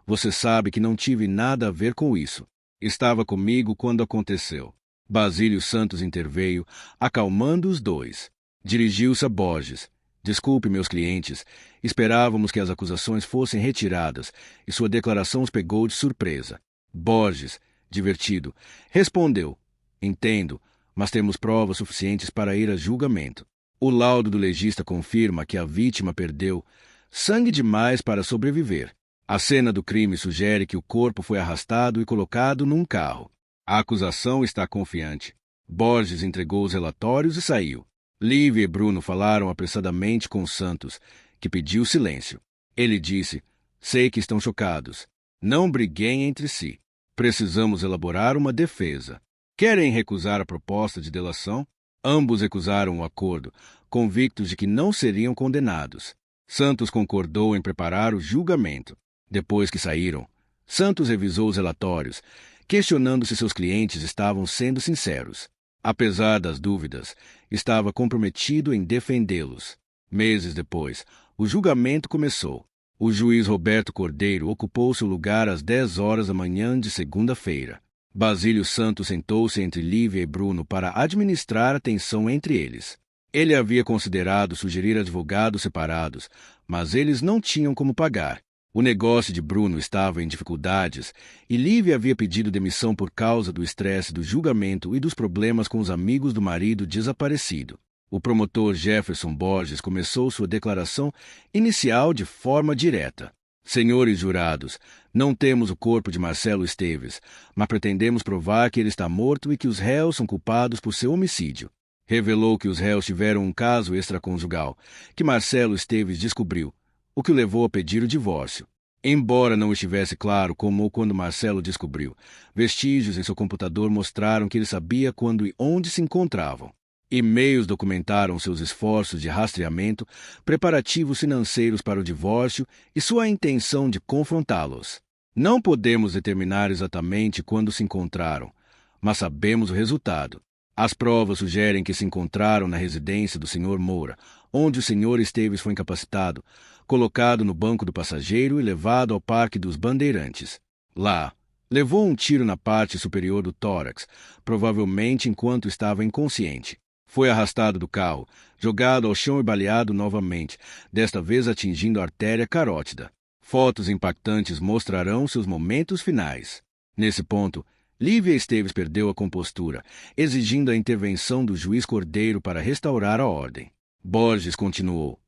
você sabe que não tive nada a ver com isso. Estava comigo quando aconteceu. Basílio Santos interveio, acalmando os dois. Dirigiu-se a Borges. Desculpe, meus clientes. Esperávamos que as acusações fossem retiradas, e sua declaração os pegou de surpresa. Borges, divertido, respondeu: entendo, mas temos provas suficientes para ir a julgamento. O laudo do legista confirma que a vítima perdeu sangue demais para sobreviver. A cena do crime sugere que o corpo foi arrastado e colocado num carro. A acusação está confiante. Borges entregou os relatórios e saiu. Lívia e Bruno falaram apressadamente com Santos, que pediu silêncio. Ele disse: sei que estão chocados. Não briguem entre si. Precisamos elaborar uma defesa. Querem recusar a proposta de delação? Ambos recusaram o acordo, convictos de que não seriam condenados. Santos concordou em preparar o julgamento. Depois que saíram, Santos revisou os relatórios, questionando se seus clientes estavam sendo sinceros. Apesar das dúvidas, estava comprometido em defendê-los. Meses depois, o julgamento começou. O juiz Roberto Cordeiro ocupou seu lugar às 10 horas da manhã de segunda-feira. Basílio Santos sentou-se entre Lívia e Bruno para administrar a tensão entre eles. Ele havia considerado sugerir advogados separados, mas eles não tinham como pagar. O negócio de Bruno estava em dificuldades e Lívia havia pedido demissão por causa do estresse do julgamento e dos problemas com os amigos do marido desaparecido. O promotor Jefferson Borges começou sua declaração inicial de forma direta. Senhores jurados, não temos o corpo de Marcelo Esteves, mas pretendemos provar que ele está morto e que os réus são culpados por seu homicídio. Revelou que os réus tiveram um caso extraconjugal, que Marcelo Esteves descobriu, o que o levou a pedir o divórcio. Embora não estivesse claro como ou quando Marcelo descobriu, vestígios em seu computador mostraram que ele sabia quando e onde se encontravam. E-mails documentaram seus esforços de rastreamento, preparativos financeiros para o divórcio e sua intenção de confrontá-los. Não podemos determinar exatamente quando se encontraram, mas sabemos o resultado. As provas sugerem que se encontraram na residência do Sr. Moura, onde o Sr. Esteves foi incapacitado, colocado no banco do passageiro e levado ao Parque dos Bandeirantes. Lá, levou um tiro na parte superior do tórax, provavelmente enquanto estava inconsciente. Foi arrastado do carro, jogado ao chão e baleado novamente, desta vez atingindo a artéria carótida. Fotos impactantes mostrarão seus momentos finais. Nesse ponto, Lívia Esteves perdeu a compostura, exigindo a intervenção do juiz Cordeiro para restaurar a ordem. Borges continuou.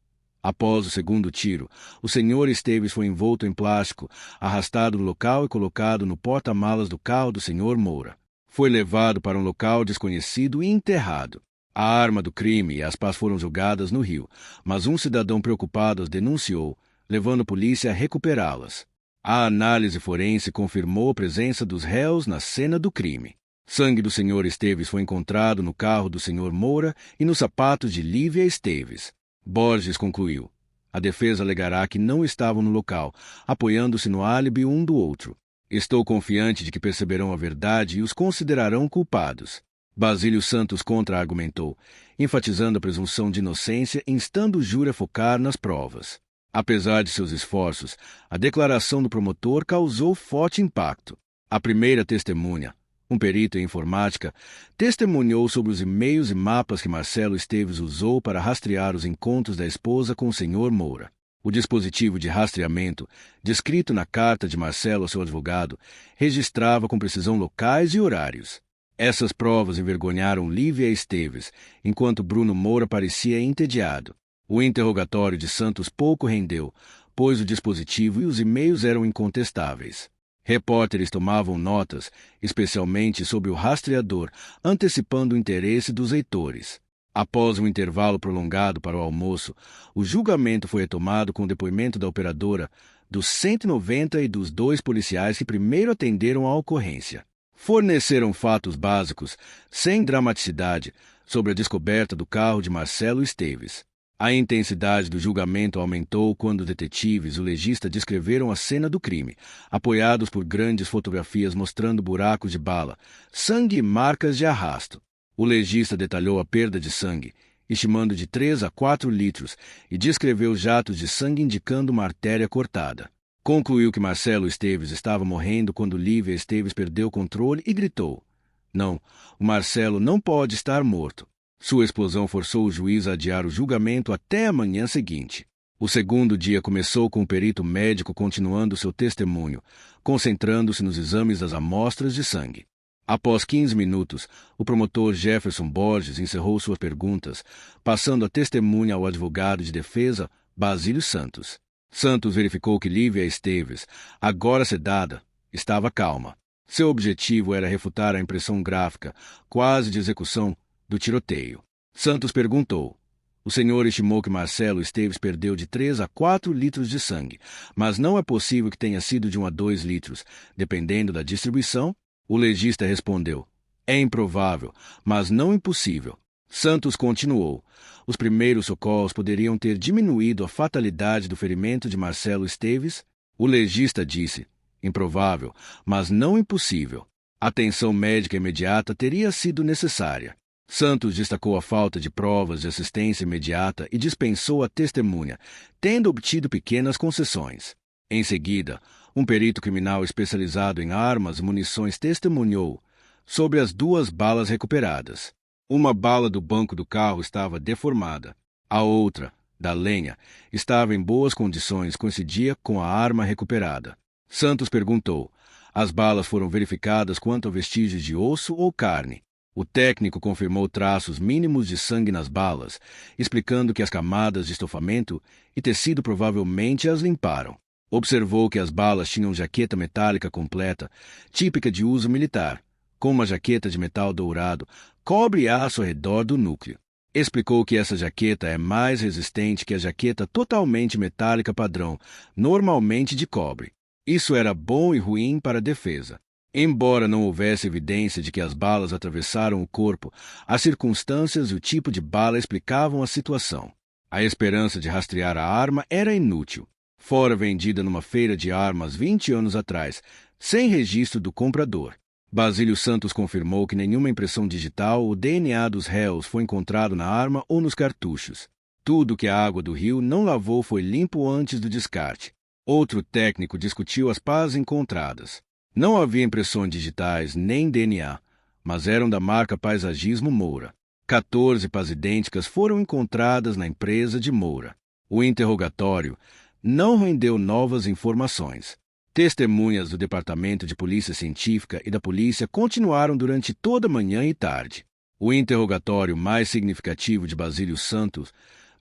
Após o segundo tiro, o Sr. Esteves foi envolto em plástico, arrastado do local e colocado no porta-malas do carro do Sr. Moura. Foi levado para um local desconhecido e enterrado. A arma do crime e as pás foram jogadas no rio, mas um cidadão preocupado as denunciou, levando a polícia a recuperá-las. A análise forense confirmou a presença dos réus na cena do crime. Sangue do Sr. Esteves foi encontrado no carro do Sr. Moura e nos sapatos de Lívia Esteves. Borges concluiu. A defesa alegará que não estavam no local, apoiando-se no álibi um do outro. Estou confiante de que perceberão a verdade e os considerarão culpados. Basílio Santos contra-argumentou, enfatizando a presunção de inocência e instando o júri a focar nas provas. Apesar de seus esforços, a declaração do promotor causou forte impacto. A primeira testemunha, um perito em informática, testemunhou sobre os e-mails e mapas que Marcelo Esteves usou para rastrear os encontros da esposa com o Sr. Moura. O dispositivo de rastreamento, descrito na carta de Marcelo ao seu advogado, registrava com precisão locais e horários. Essas provas envergonharam Lívia Esteves, enquanto Bruno Moura parecia entediado. O interrogatório de Santos pouco rendeu, pois o dispositivo e os e-mails eram incontestáveis. Repórteres tomavam notas, especialmente sobre o rastreador, antecipando o interesse dos leitores. Após um intervalo prolongado para o almoço, o julgamento foi retomado com o depoimento da operadora, dos 190 e dos 2 policiais que primeiro atenderam à ocorrência. Forneceram fatos básicos, sem dramaticidade, sobre a descoberta do carro de Marcelo Esteves. A intensidade do julgamento aumentou quando os detetives e o legista descreveram a cena do crime, apoiados por grandes fotografias mostrando buracos de bala, sangue e marcas de arrasto. O legista detalhou a perda de sangue, estimando de 3 a 4 litros, e descreveu jatos de sangue indicando uma artéria cortada. Concluiu que Marcelo Esteves estava morrendo quando Lívia Esteves perdeu o controle e gritou: "Não, o Marcelo não pode estar morto." Sua explosão forçou o juiz a adiar o julgamento até a manhã seguinte. O segundo dia começou com o perito médico continuando seu testemunho, concentrando-se nos exames das amostras de sangue. Após 15 minutos, o promotor Jefferson Borges encerrou suas perguntas, passando a testemunha ao advogado de defesa, Basílio Santos. Santos verificou que Lívia Esteves, agora sedada, estava calma. Seu objetivo era refutar a impressão gráfica, quase de execução, do tiroteio. Santos perguntou. O senhor estimou que Marcelo Esteves perdeu de 3 a 4 litros de sangue, mas não é possível que tenha sido de 1 a 2 litros, dependendo da distribuição? O legista respondeu. É improvável, mas não impossível. Santos continuou. Os primeiros socorros poderiam ter diminuído a fatalidade do ferimento de Marcelo Esteves? O legista disse. Improvável, mas não impossível. Atenção médica imediata teria sido necessária. Santos destacou a falta de provas de assistência imediata e dispensou a testemunha, tendo obtido pequenas concessões. Em seguida, um perito criminal especializado em armas e munições testemunhou sobre as 2 balas recuperadas. Uma bala do banco do carro estava deformada. A outra, da lenha, estava em boas condições, coincidia com a arma recuperada. Santos perguntou: as balas foram verificadas quanto a vestígios de osso ou carne? O técnico confirmou traços mínimos de sangue nas balas, explicando que as camadas de estofamento e tecido provavelmente as limparam. Observou que as balas tinham jaqueta metálica completa, típica de uso militar, com uma jaqueta de metal dourado, cobre e aço ao redor do núcleo. Explicou que essa jaqueta é mais resistente que a jaqueta totalmente metálica padrão, normalmente de cobre. Isso era bom e ruim para a defesa. Embora não houvesse evidência de que as balas atravessaram o corpo, as circunstâncias e o tipo de bala explicavam a situação. A esperança de rastrear a arma era inútil. Fora vendida numa feira de armas 20 anos atrás, sem registro do comprador. Basílio Santos confirmou que nenhuma impressão digital ou DNA dos réus foi encontrado na arma ou nos cartuchos. Tudo que a água do rio não lavou foi limpo antes do descarte. Outro técnico discutiu as pás encontradas. Não havia impressões digitais nem DNA, mas eram da marca Paisagismo Moura. 14 pás idênticas foram encontradas na empresa de Moura. O interrogatório não rendeu novas informações. Testemunhas do Departamento de Polícia Científica e da polícia continuaram durante toda a manhã e tarde. O interrogatório mais significativo de Basílio Santos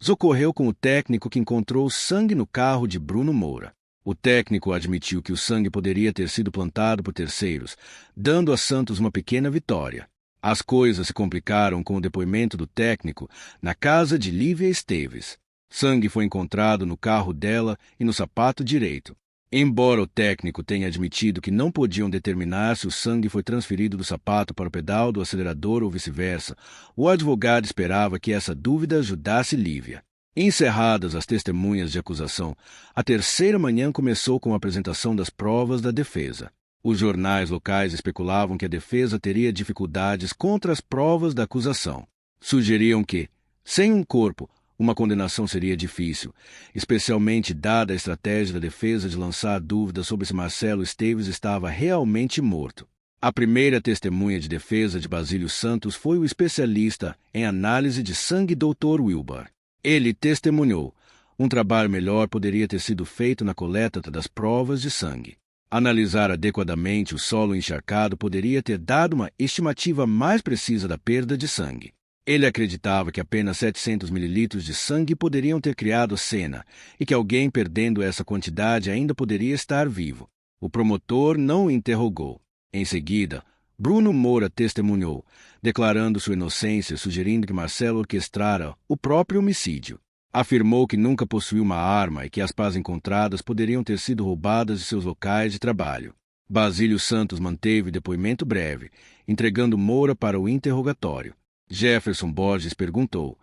ocorreu com o técnico que encontrou sangue no carro de Bruno Moura. O técnico admitiu que o sangue poderia ter sido plantado por terceiros, dando a Santos uma pequena vitória. As coisas se complicaram com o depoimento do técnico na casa de Lívia Esteves. Sangue foi encontrado no carro dela e no sapato direito. Embora o técnico tenha admitido que não podiam determinar se o sangue foi transferido do sapato para o pedal do acelerador ou vice-versa, o advogado esperava que essa dúvida ajudasse Lívia. Encerradas as testemunhas de acusação, a terceira manhã começou com a apresentação das provas da defesa. Os jornais locais especulavam que a defesa teria dificuldades contra as provas da acusação. Sugeriam que, sem um corpo, uma condenação seria difícil, especialmente dada a estratégia da defesa de lançar dúvidas sobre se Marcelo Esteves estava realmente morto. A primeira testemunha de defesa de Basílio Santos foi o especialista em análise de sangue Dr. Wilbar. Ele testemunhou: um trabalho melhor poderia ter sido feito na coleta das provas de sangue. Analisar adequadamente o solo encharcado poderia ter dado uma estimativa mais precisa da perda de sangue. Ele acreditava que apenas 700 mililitros de sangue poderiam ter criado a cena e que alguém perdendo essa quantidade ainda poderia estar vivo. O promotor não o interrogou. Em seguida, Bruno Moura testemunhou, declarando sua inocência, sugerindo que Marcelo orquestrara o próprio homicídio. Afirmou que nunca possuiu uma arma e que as pás encontradas poderiam ter sido roubadas de seus locais de trabalho. Basílio Santos manteve depoimento breve, entregando Moura para o interrogatório. Jefferson Borges perguntou: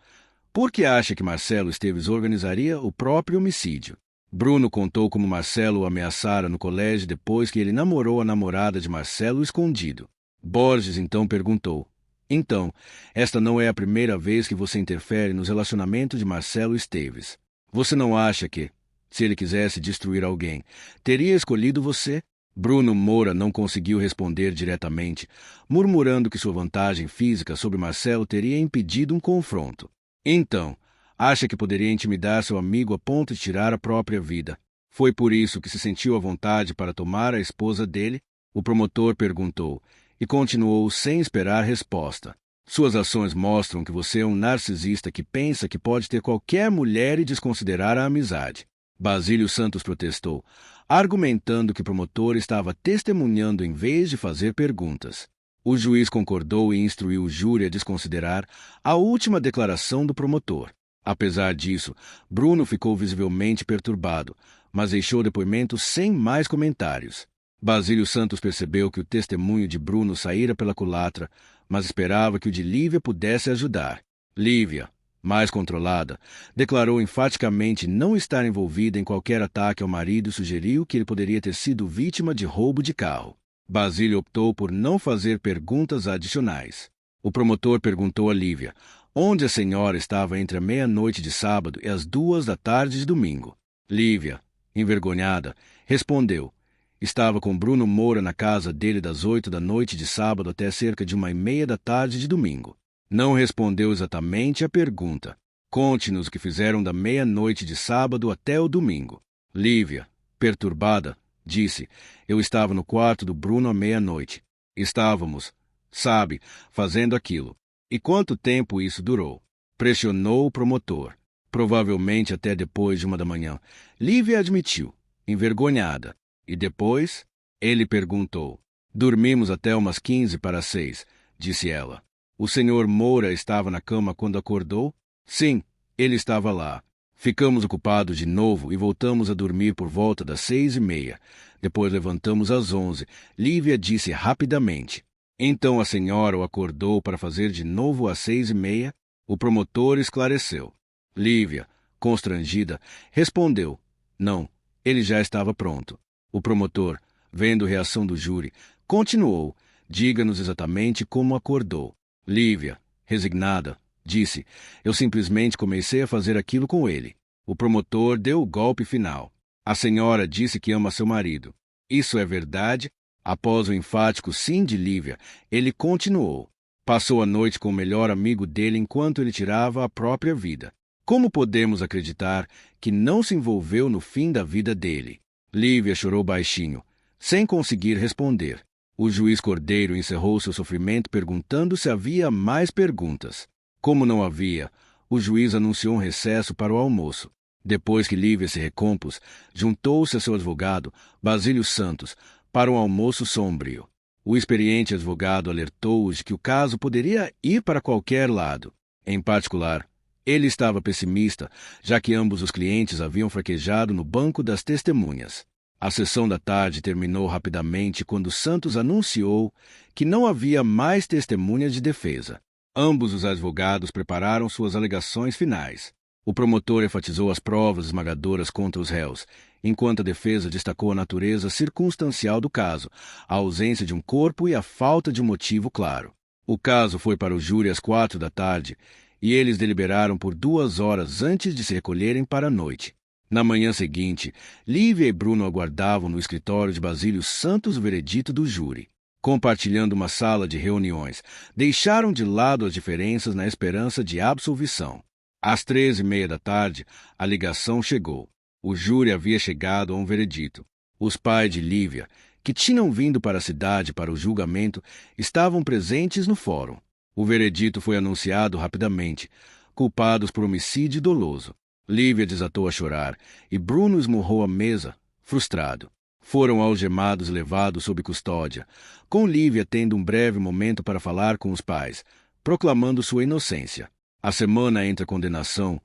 por que acha que Marcelo Esteves organizaria o próprio homicídio? Bruno contou como Marcelo o ameaçara no colégio depois que ele namorou a namorada de Marcelo escondido. Borges então perguntou: então, esta não é a primeira vez que você interfere nos relacionamentos de Marcelo Esteves. Você não acha que, se ele quisesse destruir alguém, teria escolhido você? Bruno Moura não conseguiu responder diretamente, murmurando que sua vantagem física sobre Marcelo teria impedido um confronto. Então, acha que poderia intimidar seu amigo a ponto de tirar a própria vida? Foi por isso que se sentiu à vontade para tomar a esposa dele? O promotor perguntou, e continuou sem esperar resposta. Suas ações mostram que você é um narcisista que pensa que pode ter qualquer mulher e desconsiderar a amizade. Basílio Santos protestou, argumentando que o promotor estava testemunhando em vez de fazer perguntas. O juiz concordou e instruiu o júri a desconsiderar a última declaração do promotor. Apesar disso, Bruno ficou visivelmente perturbado, mas deixou o depoimento sem mais comentários. Basílio Santos percebeu que o testemunho de Bruno saíra pela culatra, mas esperava que o de Lívia pudesse ajudar. Lívia, mais controlada, declarou enfaticamente não estar envolvida em qualquer ataque ao marido e sugeriu que ele poderia ter sido vítima de roubo de carro. Basílio optou por não fazer perguntas adicionais. O promotor perguntou a Lívia onde a senhora estava entre a meia-noite de sábado e as 2 da tarde de domingo. Lívia, envergonhada, respondeu: estava com Bruno Moura na casa dele das 8 da noite de sábado até cerca de 1h30 da tarde de domingo. Não respondeu exatamente a pergunta. Conte-nos o que fizeram da meia-noite de sábado até o domingo. Lívia, perturbada, disse: eu estava no quarto do Bruno à meia-noite. Estávamos, sabe, fazendo aquilo. E quanto tempo isso durou? Pressionou o promotor. Provavelmente até depois de 1 da manhã. Lívia admitiu, envergonhada. E depois? Ele perguntou. Dormimos até umas 15 para 6, disse ela. O senhor Moura estava na cama quando acordou? Sim, ele estava lá. Ficamos ocupados de novo e voltamos a dormir por volta das 6:30. Depois levantamos às 11. Lívia disse rapidamente. Então a senhora o acordou para fazer de novo às 6:30? O promotor esclareceu. Lívia, constrangida, respondeu. Não, ele já estava pronto. O promotor, vendo a reação do júri, continuou. Diga-nos exatamente como acordou. Lívia, resignada, disse. Eu simplesmente comecei a fazer aquilo com ele. O promotor deu o golpe final. A senhora disse que ama seu marido. Isso é verdade? Após o enfático sim de Lívia, ele continuou. Passou a noite com o melhor amigo dele enquanto ele tirava a própria vida. Como podemos acreditar que não se envolveu no fim da vida dele? Lívia chorou baixinho, sem conseguir responder. O juiz Cordeiro encerrou seu sofrimento perguntando se havia mais perguntas. Como não havia, o juiz anunciou um recesso para o almoço. Depois que Lívia se recompôs, juntou-se a seu advogado, Basílio Santos, para um almoço sombrio. O experiente advogado alertou-os de que o caso poderia ir para qualquer lado. Em particular, ele estava pessimista, já que ambos os clientes haviam fraquejado no banco das testemunhas. A sessão da tarde terminou rapidamente quando Santos anunciou que não havia mais testemunhas de defesa. Ambos os advogados prepararam suas alegações finais. O promotor enfatizou as provas esmagadoras contra os réus, enquanto a defesa destacou a natureza circunstancial do caso, a ausência de um corpo e a falta de um motivo claro. O caso foi para o júri às 16h e eles deliberaram por 2 horas antes de se recolherem para a noite. Na manhã seguinte, Lívia e Bruno aguardavam no escritório de Basílio Santos o veredito do júri. Compartilhando uma sala de reuniões, deixaram de lado as diferenças na esperança de absolvição. Às 15:30, a ligação chegou. O júri havia chegado a um veredito. Os pais de Lívia, que tinham vindo para a cidade para o julgamento, estavam presentes no fórum. O veredito foi anunciado rapidamente, culpados por homicídio doloso. Lívia desatou a chorar e Bruno esmurrou a mesa, frustrado. Foram algemados e levados sob custódia, com Lívia tendo um breve momento para falar com os pais, proclamando sua inocência. A semana entre a condenação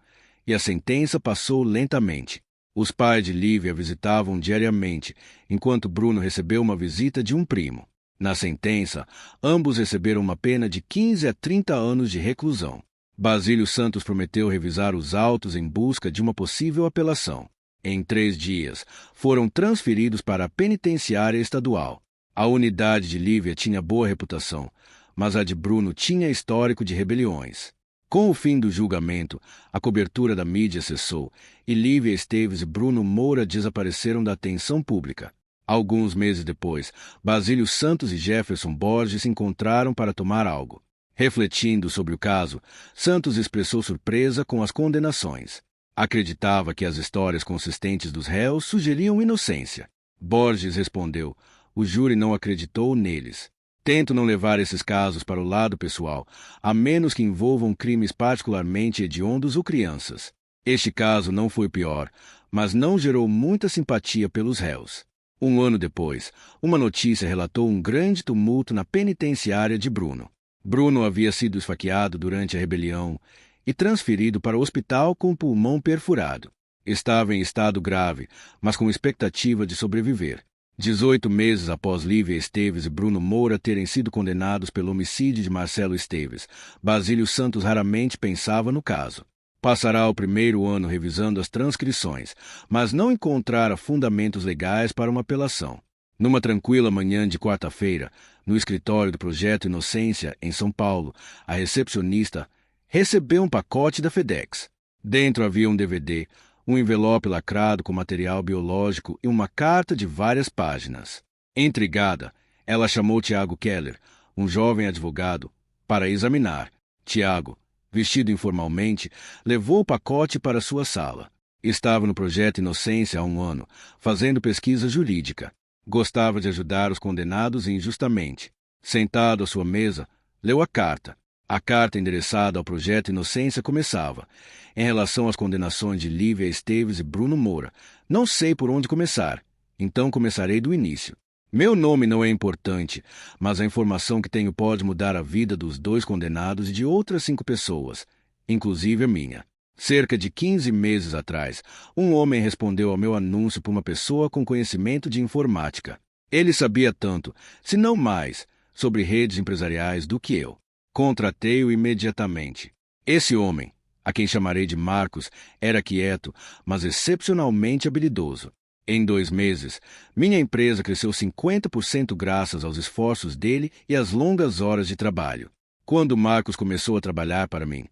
e a sentença passou lentamente. Os pais de Lívia visitavam diariamente, enquanto Bruno recebeu uma visita de um primo. Na sentença, ambos receberam uma pena de 15 a 30 anos de reclusão. Basílio Santos prometeu revisar os autos em busca de uma possível apelação. Em 3 dias, foram transferidos para a penitenciária estadual. A unidade de Lívia tinha boa reputação, mas a de Bruno tinha histórico de rebeliões. Com o fim do julgamento, a cobertura da mídia cessou e Lívia Esteves e Bruno Moura desapareceram da atenção pública. Alguns meses depois, Basílio Santos e Jefferson Borges se encontraram para tomar algo. Refletindo sobre o caso, Santos expressou surpresa com as condenações. Acreditava que as histórias consistentes dos réus sugeriam inocência. Borges respondeu: o júri não acreditou neles. Tento não levar esses casos para o lado pessoal, a menos que envolvam crimes particularmente hediondos ou crianças. Este caso não foi pior, mas não gerou muita simpatia pelos réus. 1 ano depois, uma notícia relatou um grande tumulto na penitenciária de Bruno. Bruno havia sido esfaqueado durante a rebelião e transferido para o hospital com o pulmão perfurado. Estava em estado grave, mas com expectativa de sobreviver. 18 meses após Lívia Esteves e Bruno Moura terem sido condenados pelo homicídio de Marcelo Esteves, Basílio Santos raramente pensava no caso. Passará o 1º ano revisando as transcrições, mas não encontrara fundamentos legais para uma apelação. Numa tranquila manhã de quarta-feira, no escritório do Projeto Inocência, em São Paulo, a recepcionista recebeu um pacote da FedEx. Dentro havia um DVD, um envelope lacrado com material biológico e uma carta de várias páginas. Intrigada, ela chamou Tiago Keller, um jovem advogado, para examinar. Tiago, vestido informalmente, levou o pacote para sua sala. Estava no Projeto Inocência há 1 ano, fazendo pesquisa jurídica. Gostava de ajudar os condenados injustamente. Sentado à sua mesa, leu a carta. A carta endereçada ao Projeto Inocência começava: em relação às condenações de Lívia Esteves e Bruno Moura, não sei por onde começar, então começarei do início. Meu nome não é importante, mas a informação que tenho pode mudar a vida dos 2 condenados e de outras 5 pessoas, inclusive a minha. Cerca de 15 meses atrás, um homem respondeu ao meu anúncio por uma pessoa com conhecimento de informática. Ele sabia tanto, se não mais, sobre redes empresariais do que eu. Contratei-o imediatamente. Esse homem, a quem chamarei de Marcos, era quieto, mas excepcionalmente habilidoso. Em 2 meses, minha empresa cresceu 50% graças aos esforços dele e às longas horas de trabalho. Quando Marcos começou a trabalhar para mim,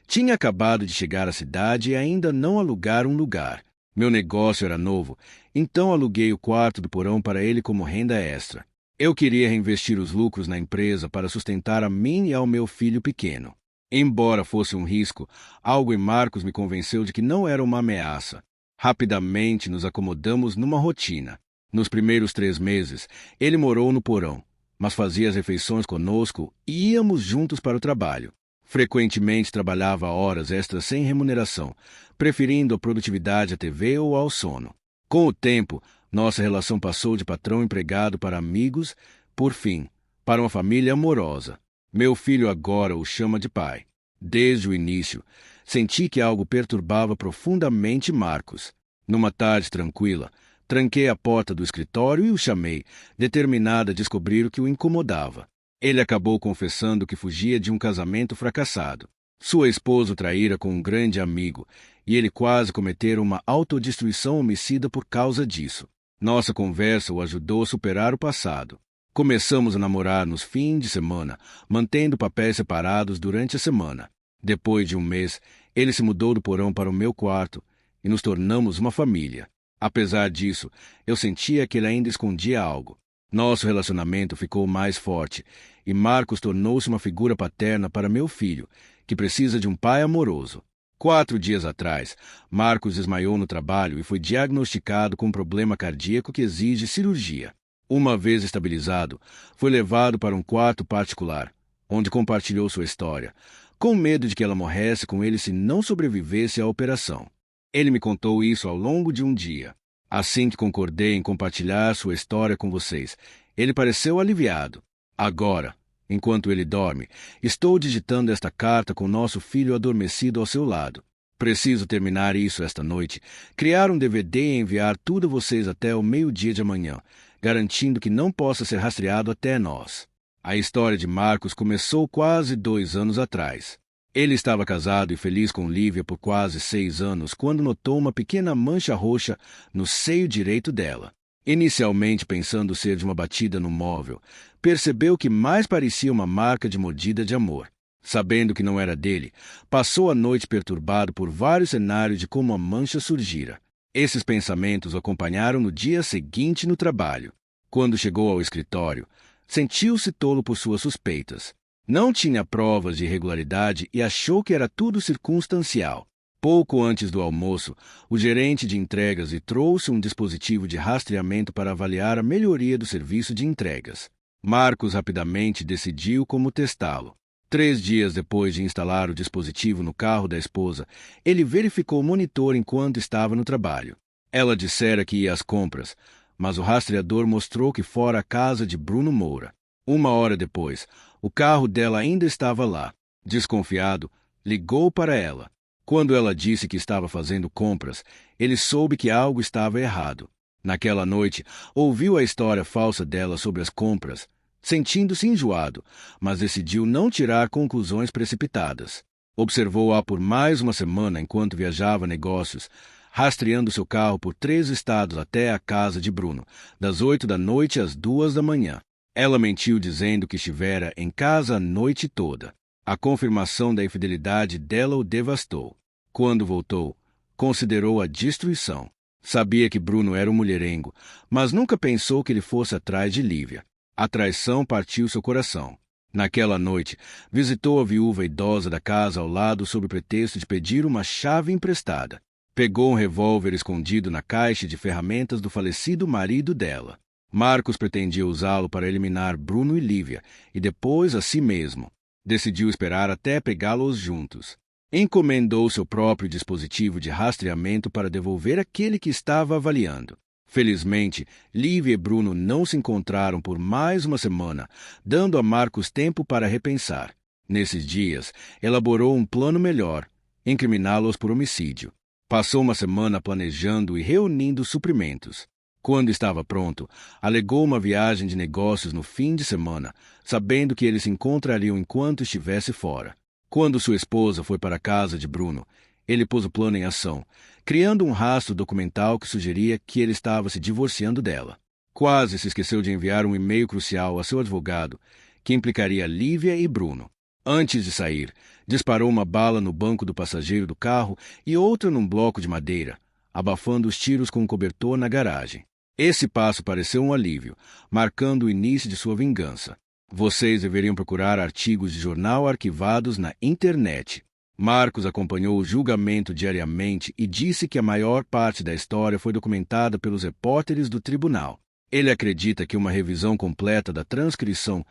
tinha acabado de chegar à cidade e ainda não alugara um lugar. Meu negócio era novo, então aluguei o quarto do porão para ele como renda extra. Eu queria reinvestir os lucros na empresa para sustentar a mim e ao meu filho pequeno. Embora fosse um risco, algo em Marcos me convenceu de que não era uma ameaça. Rapidamente nos acomodamos numa rotina. Nos primeiros 3 meses, ele morou no porão, mas fazia as refeições conosco e íamos juntos para o trabalho. Frequentemente trabalhava horas extras sem remuneração, preferindo a produtividade à TV ou ao sono. Com o tempo, nossa relação passou de patrão-empregado para amigos, por fim, para uma família amorosa. Meu filho agora o chama de pai. Desde o início, senti que algo perturbava profundamente Marcos. Numa tarde tranquila, tranquei a porta do escritório e o chamei, determinada a descobrir o que o incomodava. Ele acabou confessando que fugia de um casamento fracassado. Sua esposa o traíra com um grande amigo, e ele quase cometera uma autodestruição homicida por causa disso. Nossa conversa o ajudou a superar o passado. Começamos a namorar nos fins de semana, mantendo papéis separados durante a semana. Depois de um mês, ele se mudou do porão para o meu quarto e nos tornamos uma família. Apesar disso, eu sentia que ele ainda escondia algo. Nosso relacionamento ficou mais forte e Marcos tornou-se uma figura paterna para meu filho, que precisa de um pai amoroso. 4 dias atrás, Marcos desmaiou no trabalho e foi diagnosticado com um problema cardíaco que exige cirurgia. Uma vez estabilizado, foi levado para um quarto particular, onde compartilhou sua história, com medo de que ela morresse com ele se não sobrevivesse à operação. Ele me contou isso ao longo de um dia. Assim que concordei em compartilhar sua história com vocês, ele pareceu aliviado. Agora, enquanto ele dorme, estou digitando esta carta com nosso filho adormecido ao seu lado. Preciso terminar isso esta noite, criar um DVD e enviar tudo a vocês até o meio-dia de amanhã, garantindo que não possa ser rastreado até nós. A história de Marcos começou quase 2 anos atrás. Ele estava casado e feliz com Lívia por quase 6 anos quando notou uma pequena mancha roxa no seio direito dela. Inicialmente pensando ser de uma batida no móvel, percebeu que mais parecia uma marca de mordida de amor. Sabendo que não era dele, passou a noite perturbado por vários cenários de como a mancha surgira. Esses pensamentos o acompanharam no dia seguinte no trabalho. Quando chegou ao escritório, sentiu-se tolo por suas suspeitas. Não tinha provas de irregularidade e achou que era tudo circunstancial. Pouco antes do almoço, o gerente de entregas lhe trouxe um dispositivo de rastreamento para avaliar a melhoria do serviço de entregas. Marcos rapidamente decidiu como testá-lo. 3 dias depois de instalar o dispositivo no carro da esposa, ele verificou o monitor enquanto estava no trabalho. Ela dissera que ia às compras, mas o rastreador mostrou que fora a casa de Bruno Moura. 1 hora depois, o carro dela ainda estava lá. Desconfiado, ligou para ela. Quando ela disse que estava fazendo compras, ele soube que algo estava errado. Naquela noite, ouviu a história falsa dela sobre as compras, sentindo-se enjoado, mas decidiu não tirar conclusões precipitadas. Observou-a por mais uma semana enquanto viajava a negócios, rastreando seu carro por 3 estados até a casa de Bruno, das 8 da noite às 2 da manhã. Ela mentiu dizendo que estivera em casa a noite toda. A confirmação da infidelidade dela o devastou. Quando voltou, considerou a destruição. Sabia que Bruno era um mulherengo, mas nunca pensou que ele fosse atrás de Lívia. A traição partiu seu coração. Naquela noite, visitou a viúva idosa da casa ao lado sob o pretexto de pedir uma chave emprestada. Pegou um revólver escondido na caixa de ferramentas do falecido marido dela. Marcos pretendia usá-lo para eliminar Bruno e Lívia, e depois a si mesmo. Decidiu esperar até pegá-los juntos. Encomendou seu próprio dispositivo de rastreamento para devolver aquele que estava avaliando. Felizmente, Lívia e Bruno não se encontraram por mais uma semana, dando a Marcos tempo para repensar. Nesses dias, elaborou um plano melhor: incriminá-los por homicídio. Passou uma semana planejando e reunindo suprimentos. Quando estava pronto, alegou uma viagem de negócios no fim de semana, sabendo que eles se encontrariam enquanto estivesse fora. Quando sua esposa foi para a casa de Bruno, ele pôs o plano em ação, criando um rastro documental que sugeria que ele estava se divorciando dela. Quase se esqueceu de enviar um e-mail crucial a seu advogado, que implicaria Lívia e Bruno. Antes de sair, disparou uma bala no banco do passageiro do carro e outra num bloco de madeira, abafando os tiros com um cobertor na garagem. Esse passo pareceu um alívio, marcando o início de sua vingança. Vocês deveriam procurar artigos de jornal arquivados na internet. Marcos acompanhou o julgamento diariamente e disse que a maior parte da história foi documentada pelos repórteres do tribunal. Ele acredita que uma revisão completa da transcrição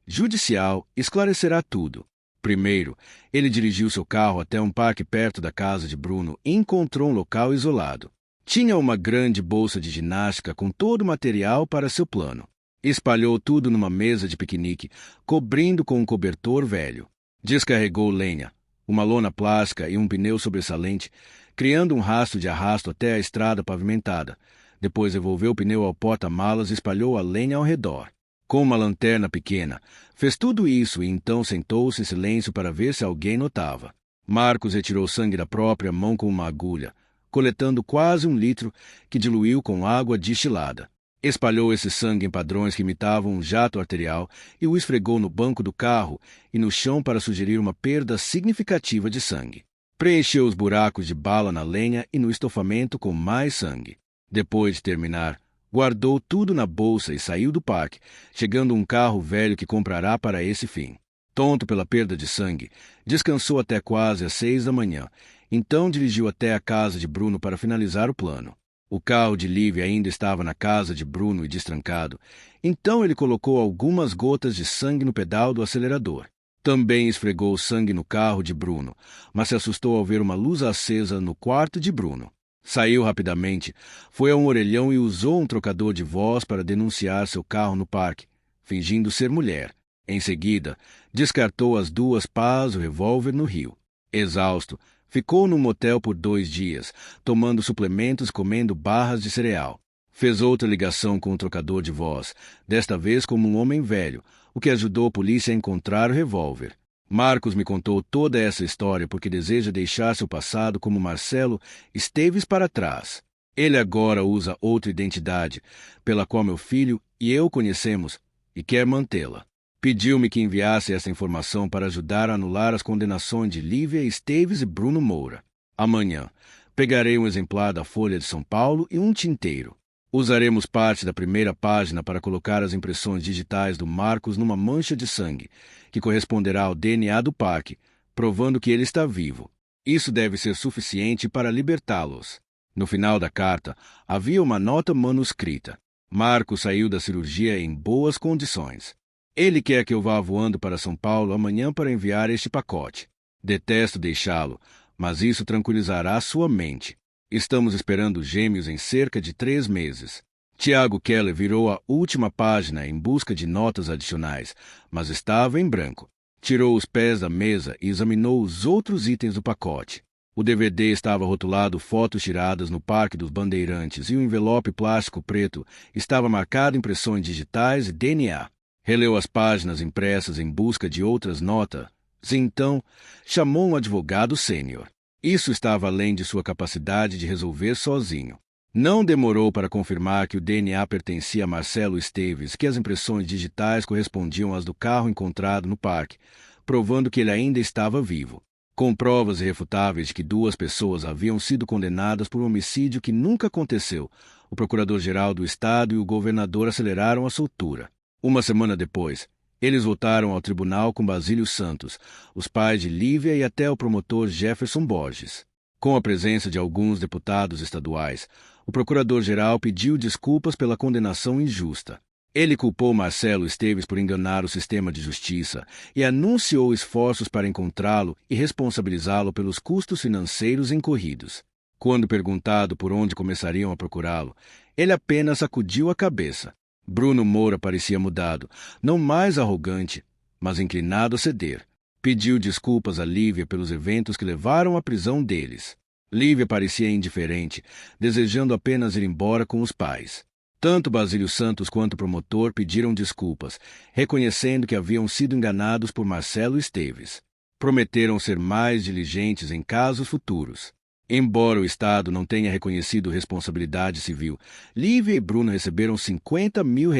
judicial esclarecerá tudo. Primeiro, ele dirigiu seu carro até um parque perto da casa de Bruno e encontrou um local isolado. Tinha uma grande bolsa de ginástica com todo o material para seu plano. Espalhou tudo numa mesa de piquenique, cobrindo com um cobertor velho. Descarregou lenha, uma lona plástica e um pneu sobressalente, criando um rastro de arrasto até a estrada pavimentada. Depois devolveu o pneu ao porta-malas e espalhou a lenha ao redor. Com uma lanterna pequena, fez tudo isso e então sentou-se em silêncio para ver se alguém notava. Marcos retirou sangue da própria mão com uma agulha, coletando quase 1 litro, que diluiu com água destilada. Espalhou esse sangue em padrões que imitavam um jato arterial e o esfregou no banco do carro e no chão para sugerir uma perda significativa de sangue. Preencheu os buracos de bala na lenha e no estofamento com mais sangue. Depois de terminar, guardou tudo na bolsa e saiu do parque, chegando um carro velho que comprará para esse fim. Tonto pela perda de sangue, descansou até quase às 6 da manhã, então dirigiu até a casa de Bruno para finalizar o plano. O carro de Lívia ainda estava na casa de Bruno e destrancado, então ele colocou algumas gotas de sangue no pedal do acelerador. Também esfregou o sangue no carro de Bruno, mas se assustou ao ver uma luz acesa no quarto de Bruno. Saiu rapidamente, foi a um orelhão e usou um trocador de voz para denunciar seu carro no parque, fingindo ser mulher. Em seguida, descartou as 2 pás do revólver no rio. Exausto, ficou num motel por 2 dias, tomando suplementos e comendo barras de cereal. Fez outra ligação com o trocador de voz, desta vez como um homem velho, o que ajudou a polícia a encontrar o revólver. Marcos me contou toda essa história porque deseja deixar seu passado como Marcelo Esteves para trás. Ele agora usa outra identidade, pela qual meu filho e eu conhecemos, e quer mantê-la. Pediu-me que enviasse essa informação para ajudar a anular as condenações de Lívia Esteves e Bruno Moura. Amanhã, pegarei um exemplar da Folha de São Paulo e um tinteiro. Usaremos parte da primeira página para colocar as impressões digitais do Marcos numa mancha de sangue, que corresponderá ao DNA do parque, provando que ele está vivo. Isso deve ser suficiente para libertá-los. No final da carta, havia uma nota manuscrita. Marcos saiu da cirurgia em boas condições. Ele quer que eu vá voando para São Paulo amanhã para enviar este pacote. Detesto deixá-lo, mas isso tranquilizará sua mente. Estamos esperando gêmeos em cerca de 3 meses. Tiago Keller virou a última página em busca de notas adicionais, mas estava em branco. Tirou os pés da mesa e examinou os outros itens do pacote. O DVD estava rotulado fotos tiradas no Parque dos Bandeirantes e o envelope plástico preto estava marcado impressões digitais e DNA. Releu as páginas impressas em busca de outras notas e então chamou um advogado sênior. Isso estava além de sua capacidade de resolver sozinho. Não demorou para confirmar que o DNA pertencia a Marcelo Esteves, que as impressões digitais correspondiam às do carro encontrado no parque, provando que ele ainda estava vivo. Com provas irrefutáveis de que 2 pessoas haviam sido condenadas por um homicídio que nunca aconteceu, o procurador-geral do estado e o governador aceleraram a soltura. Uma semana depois, eles voltaram ao tribunal com Basílio Santos, os pais de Lívia e até o promotor Jefferson Borges. Com a presença de alguns deputados estaduais, o procurador-geral pediu desculpas pela condenação injusta. Ele culpou Marcelo Esteves por enganar o sistema de justiça e anunciou esforços para encontrá-lo e responsabilizá-lo pelos custos financeiros incorridos. Quando perguntado por onde começariam a procurá-lo, Ele apenas sacudiu a cabeça. Bruno Moura parecia mudado, não mais arrogante, mas inclinado a ceder. Pediu desculpas a Lívia pelos eventos que levaram à prisão deles. Lívia parecia indiferente, desejando apenas ir embora com os pais. Tanto Basílio Santos quanto o promotor pediram desculpas, reconhecendo que haviam sido enganados por Marcelo Esteves. Prometeram ser mais diligentes em casos futuros. Embora o Estado não tenha reconhecido responsabilidade civil, Lívia e Bruno receberam R$50 mil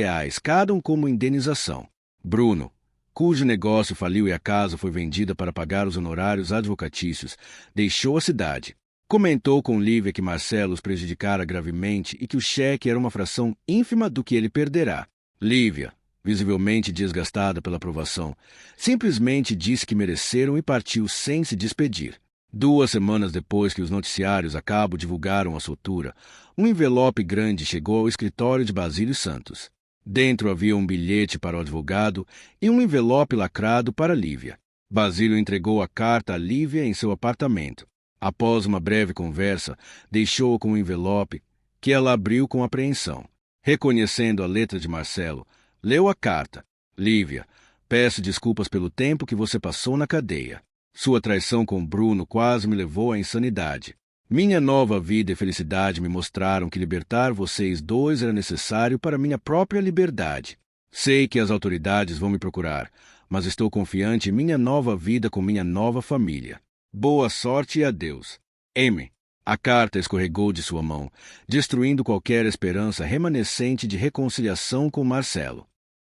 cada um como indenização. Bruno, cujo negócio faliu e a casa foi vendida para pagar os honorários advocatícios, deixou a cidade. Comentou com Lívia que Marcelo os prejudicara gravemente e que o cheque era uma fração ínfima do que ele perderá. Lívia, visivelmente desgastada pela provação, simplesmente disse que mereceram e partiu sem se despedir. 2 semanas depois que os noticiários a cabo divulgaram a soltura, um envelope grande chegou ao escritório de Basílio Santos. Dentro havia um bilhete para o advogado e um envelope lacrado para Lívia. Basílio entregou a carta a Lívia em seu apartamento. Após uma breve conversa, deixou-o com o envelope, que ela abriu com apreensão. Reconhecendo a letra de Marcelo, leu a carta. Lívia, peço desculpas pelo tempo que você passou na cadeia. Sua traição com Bruno quase me levou à insanidade. Minha nova vida e felicidade me mostraram que libertar vocês dois era necessário para minha própria liberdade. Sei que as autoridades vão me procurar, mas estou confiante em minha nova vida com minha nova família. Boa sorte e adeus. M. A carta escorregou de sua mão, destruindo qualquer esperança remanescente de reconciliação com Marcelo.